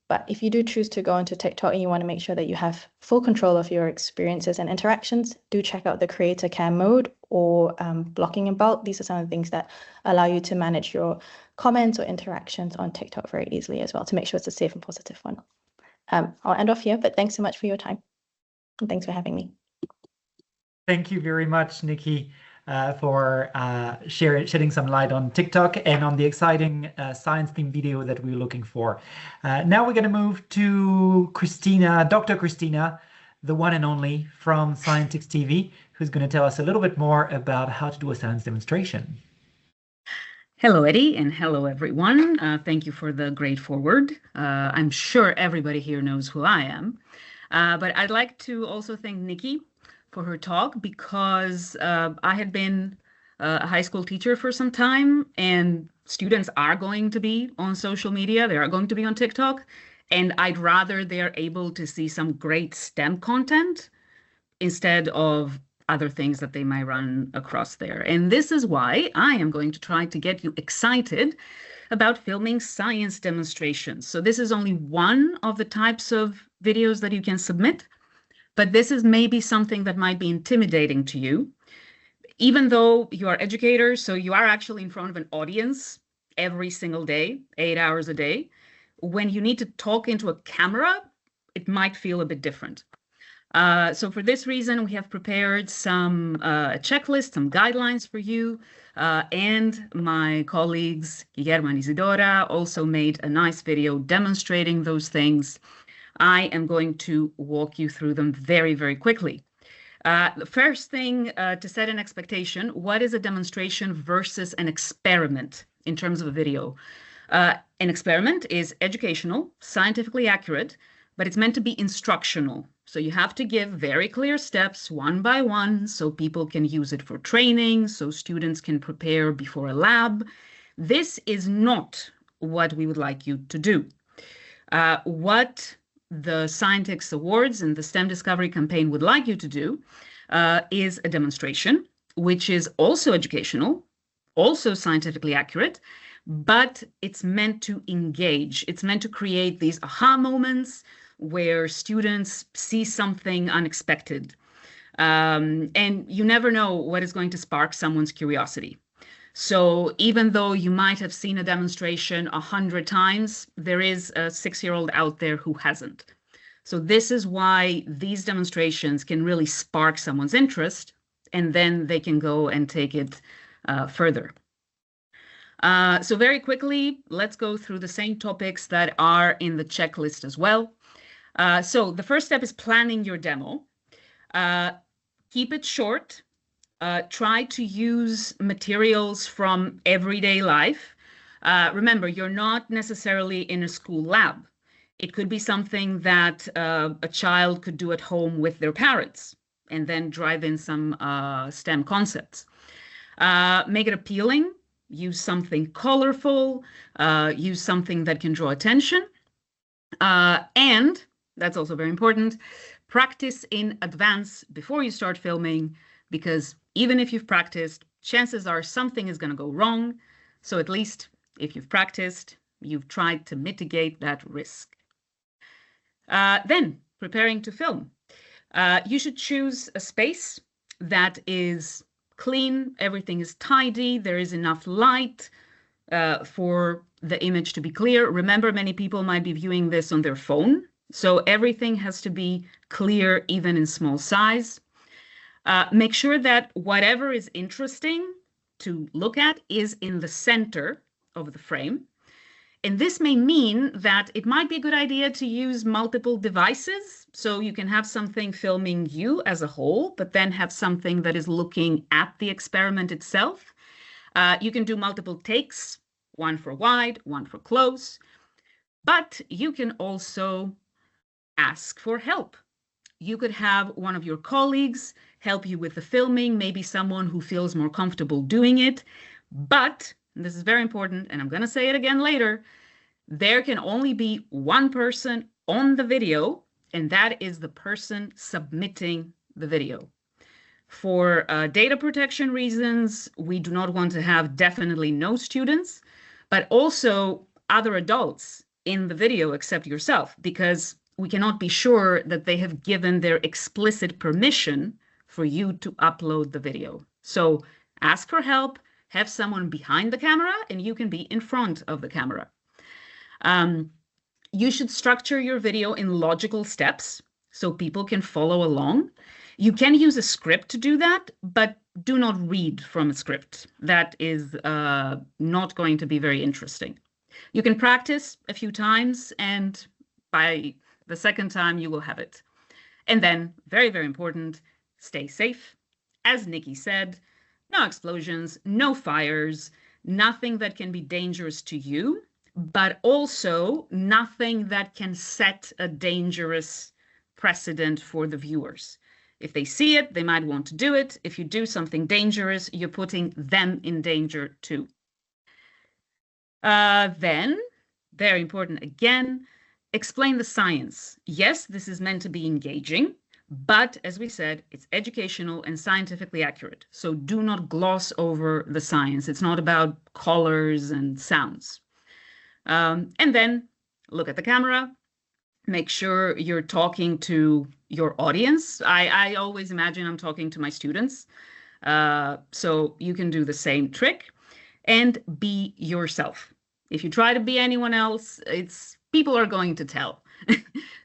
But if you do choose to go into TikTok and you want to make sure that you have full control of your experiences and interactions, do check out the creator care mode or blocking in bulk. These are some of the things that allow you to manage your comments or interactions on TikTok very easily as well to make sure it's a safe and positive one. I'll end off here, but thanks so much for your time. And thanks for having me. Thank you very much, Nikki, for shedding some light on TikTok and on the exciting science theme video that we're looking for. Now we're going to move to Christina, Dr. Christina, the one and only from Scientix TV, who's going to tell us a little bit more about how to do a science demonstration. Hello, Eddie, and hello, everyone. Thank you for the great forward. I'm sure everybody here knows who I am, but I'd like to also thank Nikki for her talk because I had been a high school teacher for some time, and students are going to be on social media. They are going to be on TikTok, and I'd rather they're able to see some great STEM content instead of other things that they might run across there. And this is why I am going to try to get you excited about filming science demonstrations. So this is only one of the types of videos that you can submit, but this is maybe something that might be intimidating to you. Even though you are educators, so you are actually in front of an audience every single day, 8 hours a day, when you need to talk into a camera, it might feel a bit different. So for this reason, we have prepared some checklists, some guidelines for you, and my colleagues, Guillermo and Isidora, also made a nice video demonstrating those things. I am going to walk you through them very, very quickly. The first thing to set an expectation, what is a demonstration versus an experiment in terms of a video? An experiment is educational, scientifically accurate, but it's meant to be instructional. So you have to give very clear steps one by one so people can use it for training, so students can prepare before a lab. This is not what we would like you to do. What the Scientix Awards and the STEM Discovery Campaign would like you to do is a demonstration, which is also educational, also scientifically accurate, but it's meant to engage. It's meant to create these aha moments where students see something unexpected. And you never know what is going to spark someone's curiosity. So even though you might have seen a demonstration 100 times, there is a 6-year-old out there who hasn't. So this is why these demonstrations can really spark someone's interest, and then they can go and take it further. So very quickly, let's go through the same topics that are in the checklist as well. So the first step is planning your demo. Keep it short. Try to use materials from everyday life. Remember, you're not necessarily in a school lab. It could be something that a child could do at home with their parents and then drive in some STEM concepts. Make it appealing, use something colorful, use something that can draw attention. And that's also very important, practice in advance before you start filming, because even if you've practiced, chances are something is going to go wrong. So at least if you've practiced, you've tried to mitigate that risk. Then, preparing to film. You should choose a space that is clean, everything is tidy, there is enough light for the image to be clear. Remember, many people might be viewing this on their phone, so everything has to be clear, even in small size. Make sure that whatever is interesting to look at is in the center of the frame. And this may mean that it might be a good idea to use multiple devices. So you can have something filming you as a whole, but then have something that is looking at the experiment itself. You can do multiple takes, one for wide, one for close. But you can also ask for help. You could have one of your colleagues help you with the filming, maybe someone who feels more comfortable doing it. But, and this is very important, and I'm going to say it again later, there can only be one person on the video, and that is the person submitting the video. For data protection reasons, we do not want to have definitely no students, but also other adults in the video except yourself, because we cannot be sure that they have given their explicit permission for you to upload the video. So ask for help, have someone behind the camera, and you can be in front of the camera. You should structure your video in logical steps so people can follow along. You can use a script to do that, but do not read from a script. That is not going to be very interesting. You can practice a few times, and by the second time you will have it. And then, very, very important, stay safe. As Nikki said, no explosions, no fires, nothing that can be dangerous to you, but also nothing that can set a dangerous precedent for the viewers. If they see it, they might want to do it. If you do something dangerous, you're putting them in danger too. Then, very important again, explain the science. Yes, this is meant to be engaging, but as we said, it's educational and scientifically accurate. So do not gloss over the science. It's not about colors and sounds. And then look at the camera. Make sure you're talking to your audience. I always imagine I'm talking to my students. So you can do the same trick and be yourself. If you try to be anyone else, people are going to tell.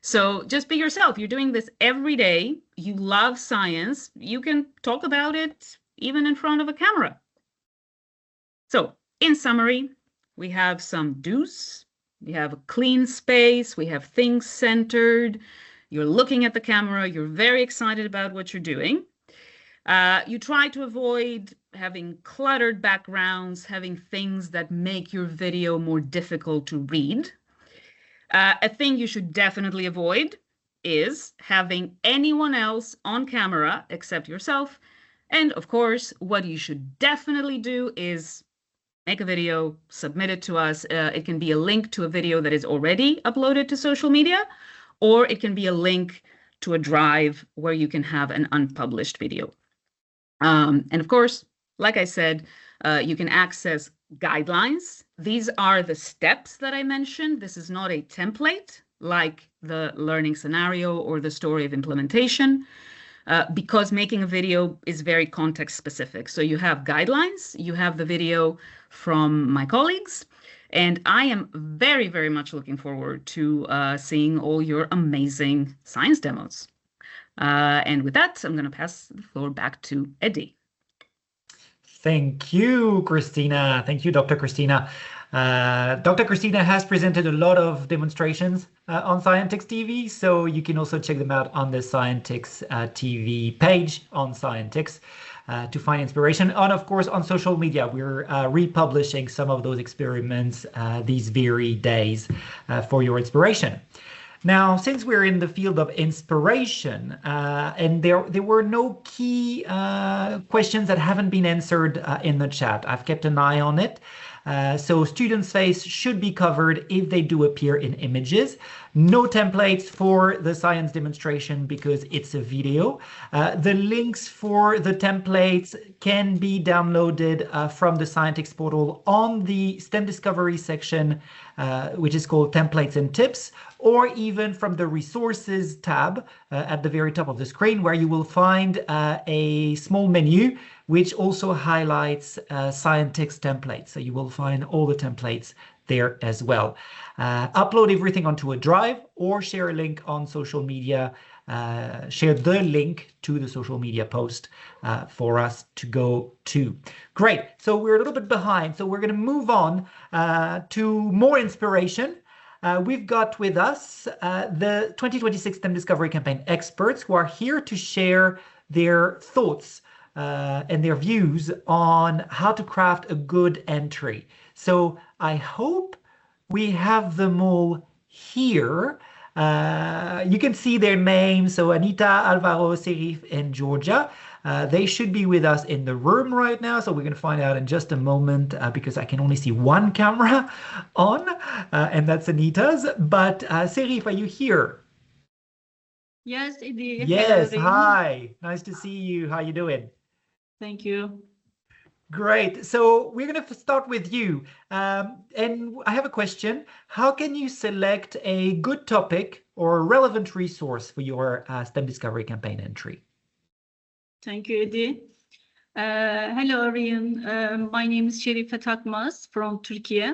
So just be yourself. You're doing this every day. You love science. You can talk about it even in front of a camera. So in summary, we have some do's. We have a clean space. We have things centered. You're looking at the camera. You're very excited about what you're doing. You try to avoid having cluttered backgrounds, having things that make your video more difficult to read. A thing you should definitely avoid is having anyone else on camera except yourself. And of course, what you should definitely do is make a video, submit it to us. It can be a link to a video that is already uploaded to social media, or it can be a link to a drive where you can have an unpublished video. And of course, like I said, you can access guidelines. These are the steps that I mentioned. This is not a template like the learning scenario or the story of implementation, because making a video is very context specific. So you have guidelines, you have the video from my colleagues, and I am very, very much looking forward to seeing all your amazing science demos. And with that, I'm going to pass the floor back to Eddie. Thank you, Christina. Thank you, Dr. Christina. Dr. Christina has presented a lot of demonstrations on Scientix TV, so you can also check them out on the Scientix TV page on Scientix. to find inspiration. And of course, on social media, we're republishing some of those experiments these very days for your inspiration. Now, since we're in the field of inspiration, and there were no key questions that haven't been answered in the chat. I've kept an eye on it. So students' face should be covered if they do appear in images. No templates for the science demonstration because it's a video. The links for the templates can be downloaded from the Scientix portal on the STEM Discovery section, which is called Templates and Tips, or even from the Resources tab at the very top of the screen, where you will find a small menu which also highlights Scientix templates. So you will find all the templates there as well. Upload everything onto a drive or share a link on social media. Share the link to the social media post for us to go to. Great. So we're a little bit behind. So we're going to move on to more inspiration. We've got with us the 2026 STEM Discovery Campaign experts who are here to share their thoughts and their views on how to craft a good entry. So I hope we have them all here. You can see their names. So Anita, Alvaro, Serif, and Georgia. They should be with us in the room right now. So we're going to find out in just a moment because I can only see one camera on, and that's Anita's. But Serif, are you here? Yes, Eddie. Yes, Hello, hi. Nice to see you. How you doing? Thank you. Great. So we're going to start with you. And I have a question. How can you select a good topic or a relevant resource for your STEM Discovery Campaign entry? Thank you, Eddie. Hello, everyone. My name is Şerife Takmaz from Turkey.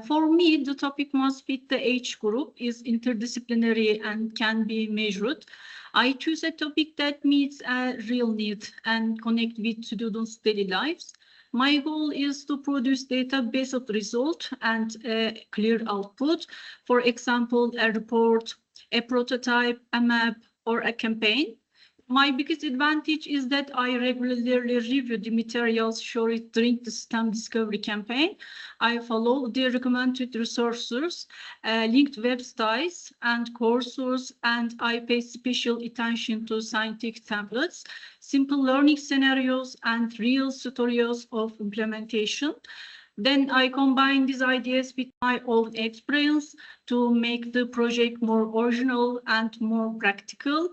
For me, the topic must fit the age group, is interdisciplinary and can be measured. I choose a topic that meets a real need and connect with students' daily lives. My goal is to produce data-based result and a clear output. For example, a report, a prototype, a map, or a campaign. My biggest advantage is that I regularly review the materials shared during the STEM Discovery Campaign. I follow the recommended resources, linked websites, and courses, and I pay special attention to scientific templates, simple learning scenarios, and real tutorials of implementation. Then I combine these ideas with my own experience to make the project more original and more practical.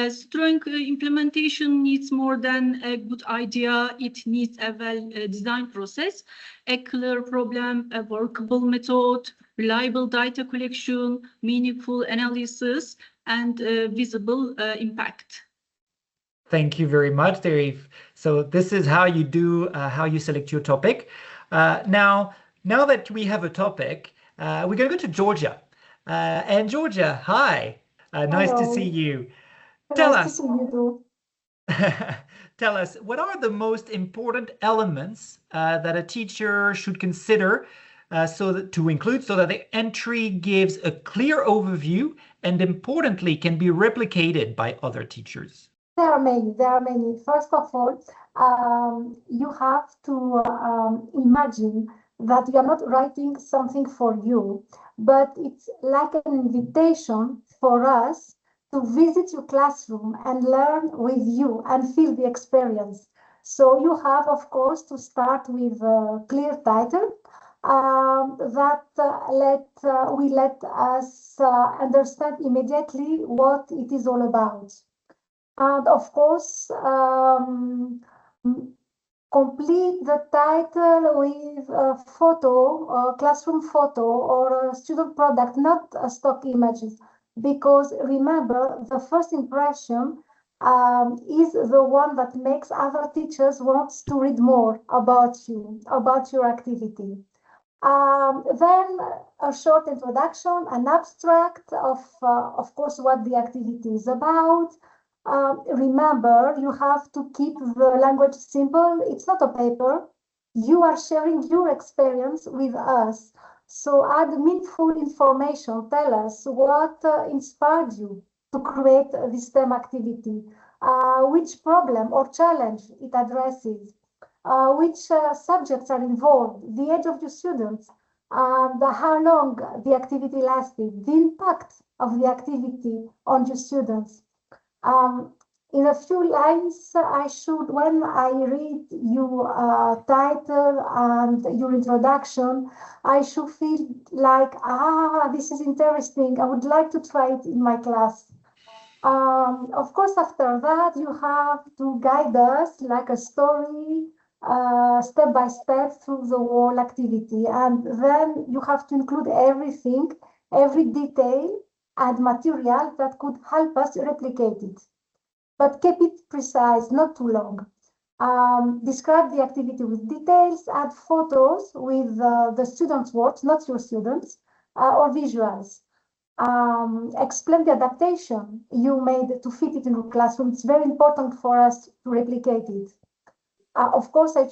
Strong implementation needs more than a good idea. It needs a well-designed process, a clear problem, a workable method, reliable data collection, meaningful analysis, and visible impact. Thank you very much, Serif. So this is how you do, how you select your topic. Now that we have a topic, we're going to go to Georgia. And Georgia, hi. Nice to see you. Tell us, tell us, what are the most important elements that a teacher should consider to include so that the entry gives a clear overview and importantly can be replicated by other teachers? There are many. First of all, you have to imagine that you are not writing something for you, but it's like an invitation for us to visit your classroom and learn with you and feel the experience. So you have, of course, to start with a clear title that will let us understand immediately what it is all about. And of course, complete the title with a photo, a classroom photo, or a student product, not stock images. Because remember, the first impression is the one that makes other teachers want to read more about you, about your activity. Then a short introduction, an abstract of course, what the activity is about. Remember, you have to keep the language simple. It's not a paper. You are sharing your experience with us. So add meaningful information. Tell us what inspired you to create this STEM activity. which problem or challenge it addresses, which subjects are involved, the age of the students, how long the activity lasted, the impact of the activity on the students. In a few lines, I should, when I read your title and your introduction, I should feel like, this is interesting. I would like to try it in my class. Of course, after that, you have to guide us like a story, step by step through the whole activity. And then you have to include everything, every detail and material that could help us replicate it. But keep it precise, not too long. Describe the activity with details, add photos with the students' works, not your students, or visuals. Explain the adaptation you made to fit it in your classroom. It's very important for us to replicate it. Of course, I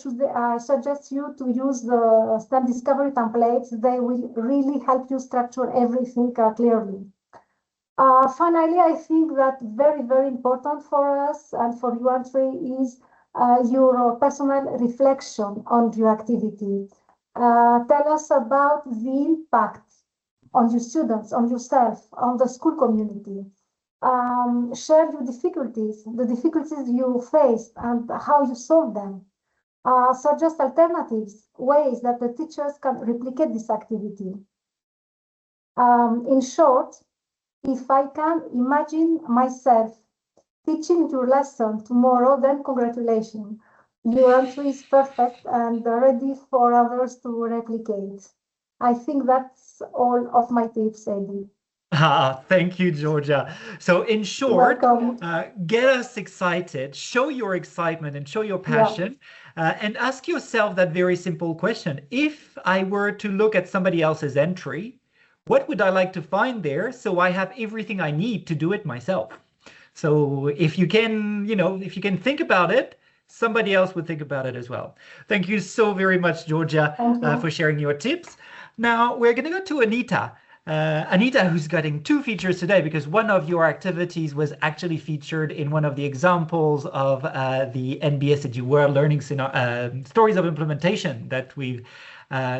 suggest you to use the STEM Discovery templates. They will really help you structure everything clearly. Finally, I think that very, very important for us and for you, Andre, is your personal reflection on your activity. Tell us about the impact on your students, on yourself, on the school community. Share your difficulties, the difficulties you faced and how you solved them. Suggest alternatives, ways that the teachers can replicate this activity. In short, if I can imagine myself teaching your lesson tomorrow, then congratulations. Your answer is perfect and ready for others to replicate. I think that's all of my tips, Eddie. Thank you, Georgia. So in short, get us excited, show your excitement and show your passion, and ask yourself that very simple question. If I were to look at somebody else's entry, what would I like to find there so I have everything I need to do it myself? So if you can, if you can think about it, somebody else would think about it as well. Thank you so very much, Georgia, for sharing your tips. Now we're going to go to Anita. Anita, who's getting 2 features today because one of your activities was actually featured in one of the examples of the NBS World Learning Stories of Implementation that we've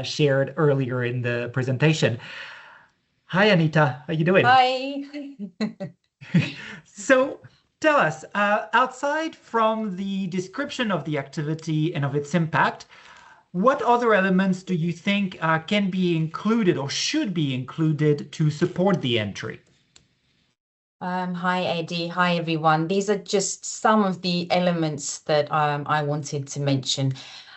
shared earlier in the presentation. Hi, Anita. How you doing? Hi. So tell us, outside from the description of the activity and of its impact, what other elements do you think can be included or should be included to support the entry? Hi, Eddie. Hi, everyone. These are just some of the elements that I wanted to mention.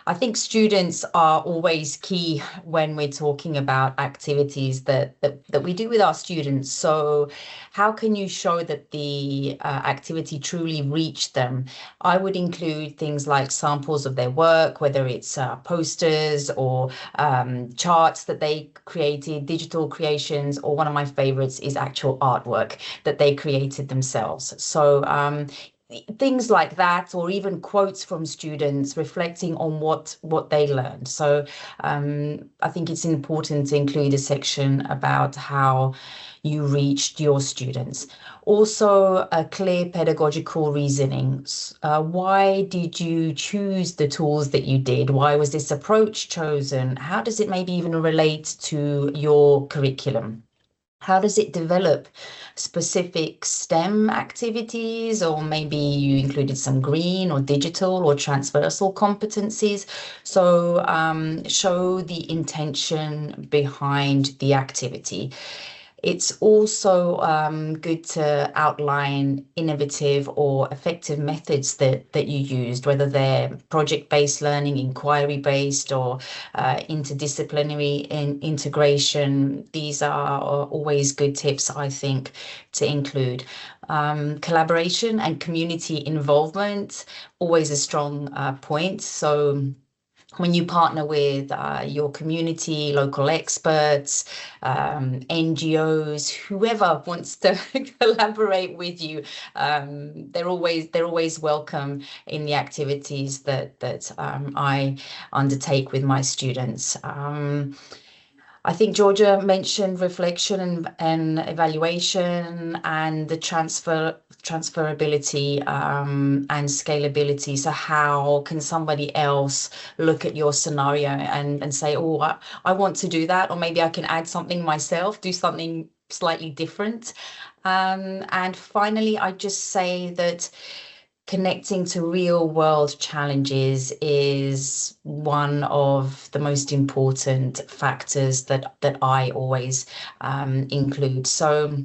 I think students are always key when we're talking about activities that we do with our students. So how can you show that the activity truly reached them? I would include things like samples of their work, whether it's posters or charts that they created, digital creations, or one of my favorites is actual artwork that they created themselves. So things like that, or even quotes from students reflecting on what they learned. So I think it's important to include a section about how you reached your students. Also, a clear pedagogical reasoning. Why did you choose the tools that you did? Why was this approach chosen? How does it maybe even relate to your curriculum? How does it develop specific STEM activities, or maybe you included some green or digital or transversal competencies? So show the intention behind the activity. It's also good to outline innovative or effective methods that you used, whether they're project-based learning, inquiry-based, or interdisciplinary integration. These are always good tips, I think, to include. Collaboration and community involvement, always a strong point. So when you partner with your community, local experts, NGOs, whoever wants to collaborate with you, they're always welcome in the activities that I undertake with my students. I think Georgia mentioned reflection and evaluation and the transferability and scalability. So how can somebody else look at your scenario and say, oh, I want to do that, or maybe I can add something myself, do something slightly different. And finally, I just say that connecting to real world challenges is one of the most important factors that I always include. So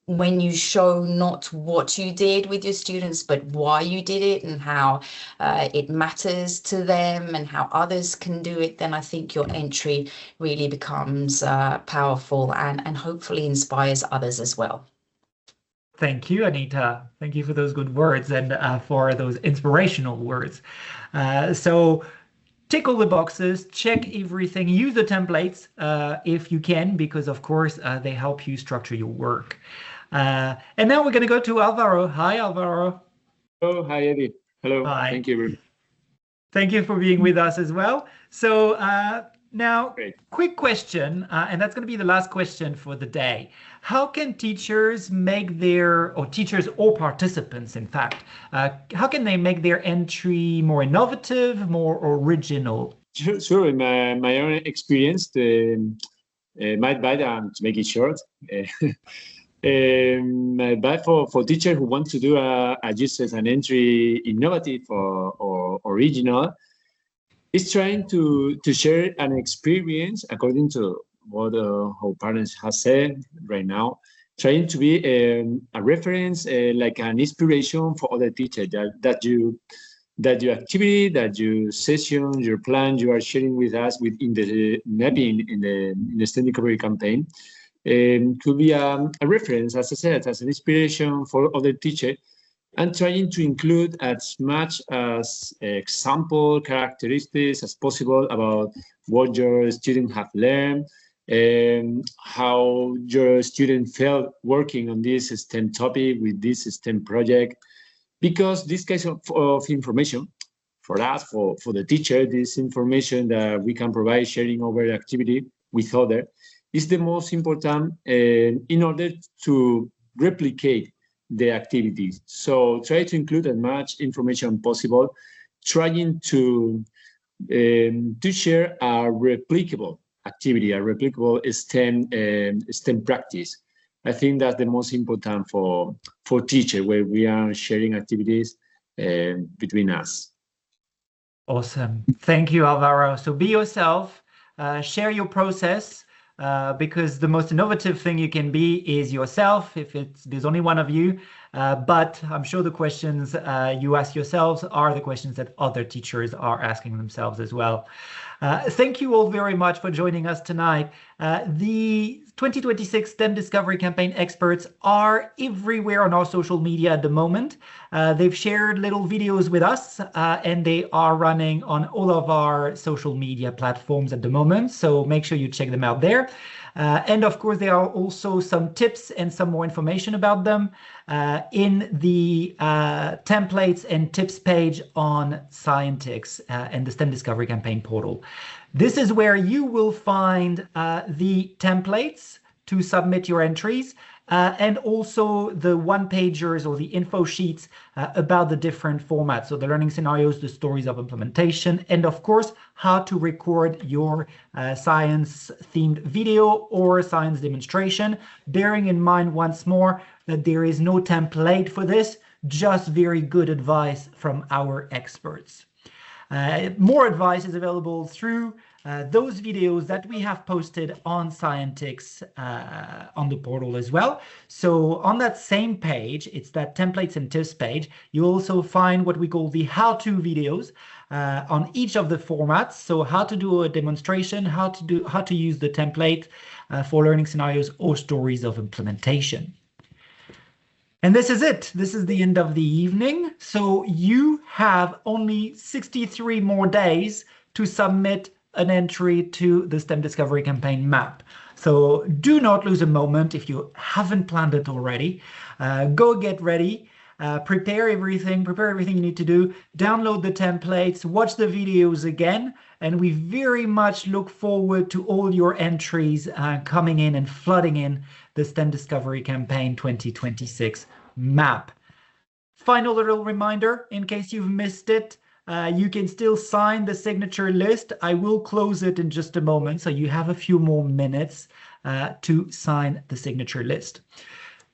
when you show not what you did with your students, but why you did it and how it matters to them and how others can do it, then I think your entry really becomes powerful and hopefully inspires others as well. Thank you, Anita. Thank you for those good words and for those inspirational words. So tick all the boxes, check everything, use the templates if you can, because of course they help you structure your work. And now we're going to go to Alvaro. Hi, Alvaro. Oh, hi, Eddie. Hello. Hi. Thank you. Thank you for being with us as well. So now, Great. Quick question, and that's going to be the last question for the day. How can teachers make their, or teachers or participants, in fact, how can they make their entry more innovative, more original? Sure. In my own experience, my advice, to make it short, my advice for teachers who want to do just as an entry innovative or original is trying to share an experience according to what our parents have said right now, trying to be a reference, like an inspiration for other teachers that your activity, that your session, your plan you are sharing with us in the mapping in the STEM Discovery Campaign could be a reference, as I said, as an inspiration for other teachers, and trying to include as much as example characteristics as possible about what your students have learned, how your student felt working on this STEM topic with this STEM project. Because this kind of information, for us, for the teacher, this information that we can provide sharing our activity with others, is the most important in order to replicate the activities. So try to include as much information possible, trying to share a replicable activity, a replicable STEM practice. I think that's the most important for teachers, where we are sharing activities between us. Awesome. Thank you, Alvaro. So be yourself, share your process, because the most innovative thing you can be is yourself, if there's only one of you. But I'm sure the questions you ask yourselves are the questions that other teachers are asking themselves as well. Thank you all very much for joining us tonight. The 2026 STEM Discovery Campaign experts are everywhere on our social media at the moment. They've shared little videos with us, and they are running on all of our social media platforms at the moment. So make sure you check them out there. And of course, there are also some tips and some more information about them in the templates and tips page on Scientix and the STEM Discovery Campaign portal. This is where you will find the templates to submit your entries, and also the one-pagers or the info sheets about the different formats. So the learning scenarios, the stories of implementation, and of course, how to record your science-themed video or science demonstration, bearing in mind once more that there is no template for this, just very good advice from our experts. More advice is available through those videos that we have posted on Scientix on the portal as well. So on that same page, it's that templates and tips page, you'll also find what we call the how-to videos on each of the formats. So how to do a demonstration, how to use the template for learning scenarios or stories of implementation. And this is it. This is the end of the evening. So you have only 63 more days to submit an entry to the STEM Discovery Campaign map. So do not lose a moment if you haven't planned it already. Go get ready. prepare everything you need to do, download the templates, watch the videos again, and we very much look forward to all your entries coming in and flooding in the STEM Discovery Campaign 2026 map. Final little reminder, in case you've missed it, you can still sign the signature list. I will close it in just a moment, so you have a few more minutes to sign the signature list.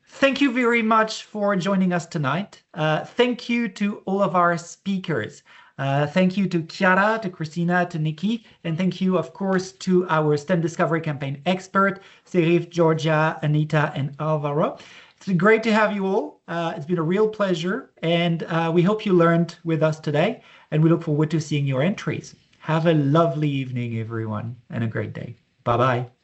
Thank you very much for joining us tonight. Thank you to all of our speakers. Thank you to Chiara, to Christina, to Nikki, and thank you, of course, to our STEM Discovery Campaign expert, Serif, Georgia, Anita, and Alvaro. It's great to have you all. It's been a real pleasure, and we hope you learned with us today, and we look forward to seeing your entries. Have a lovely evening, everyone, and a great day. Bye-bye.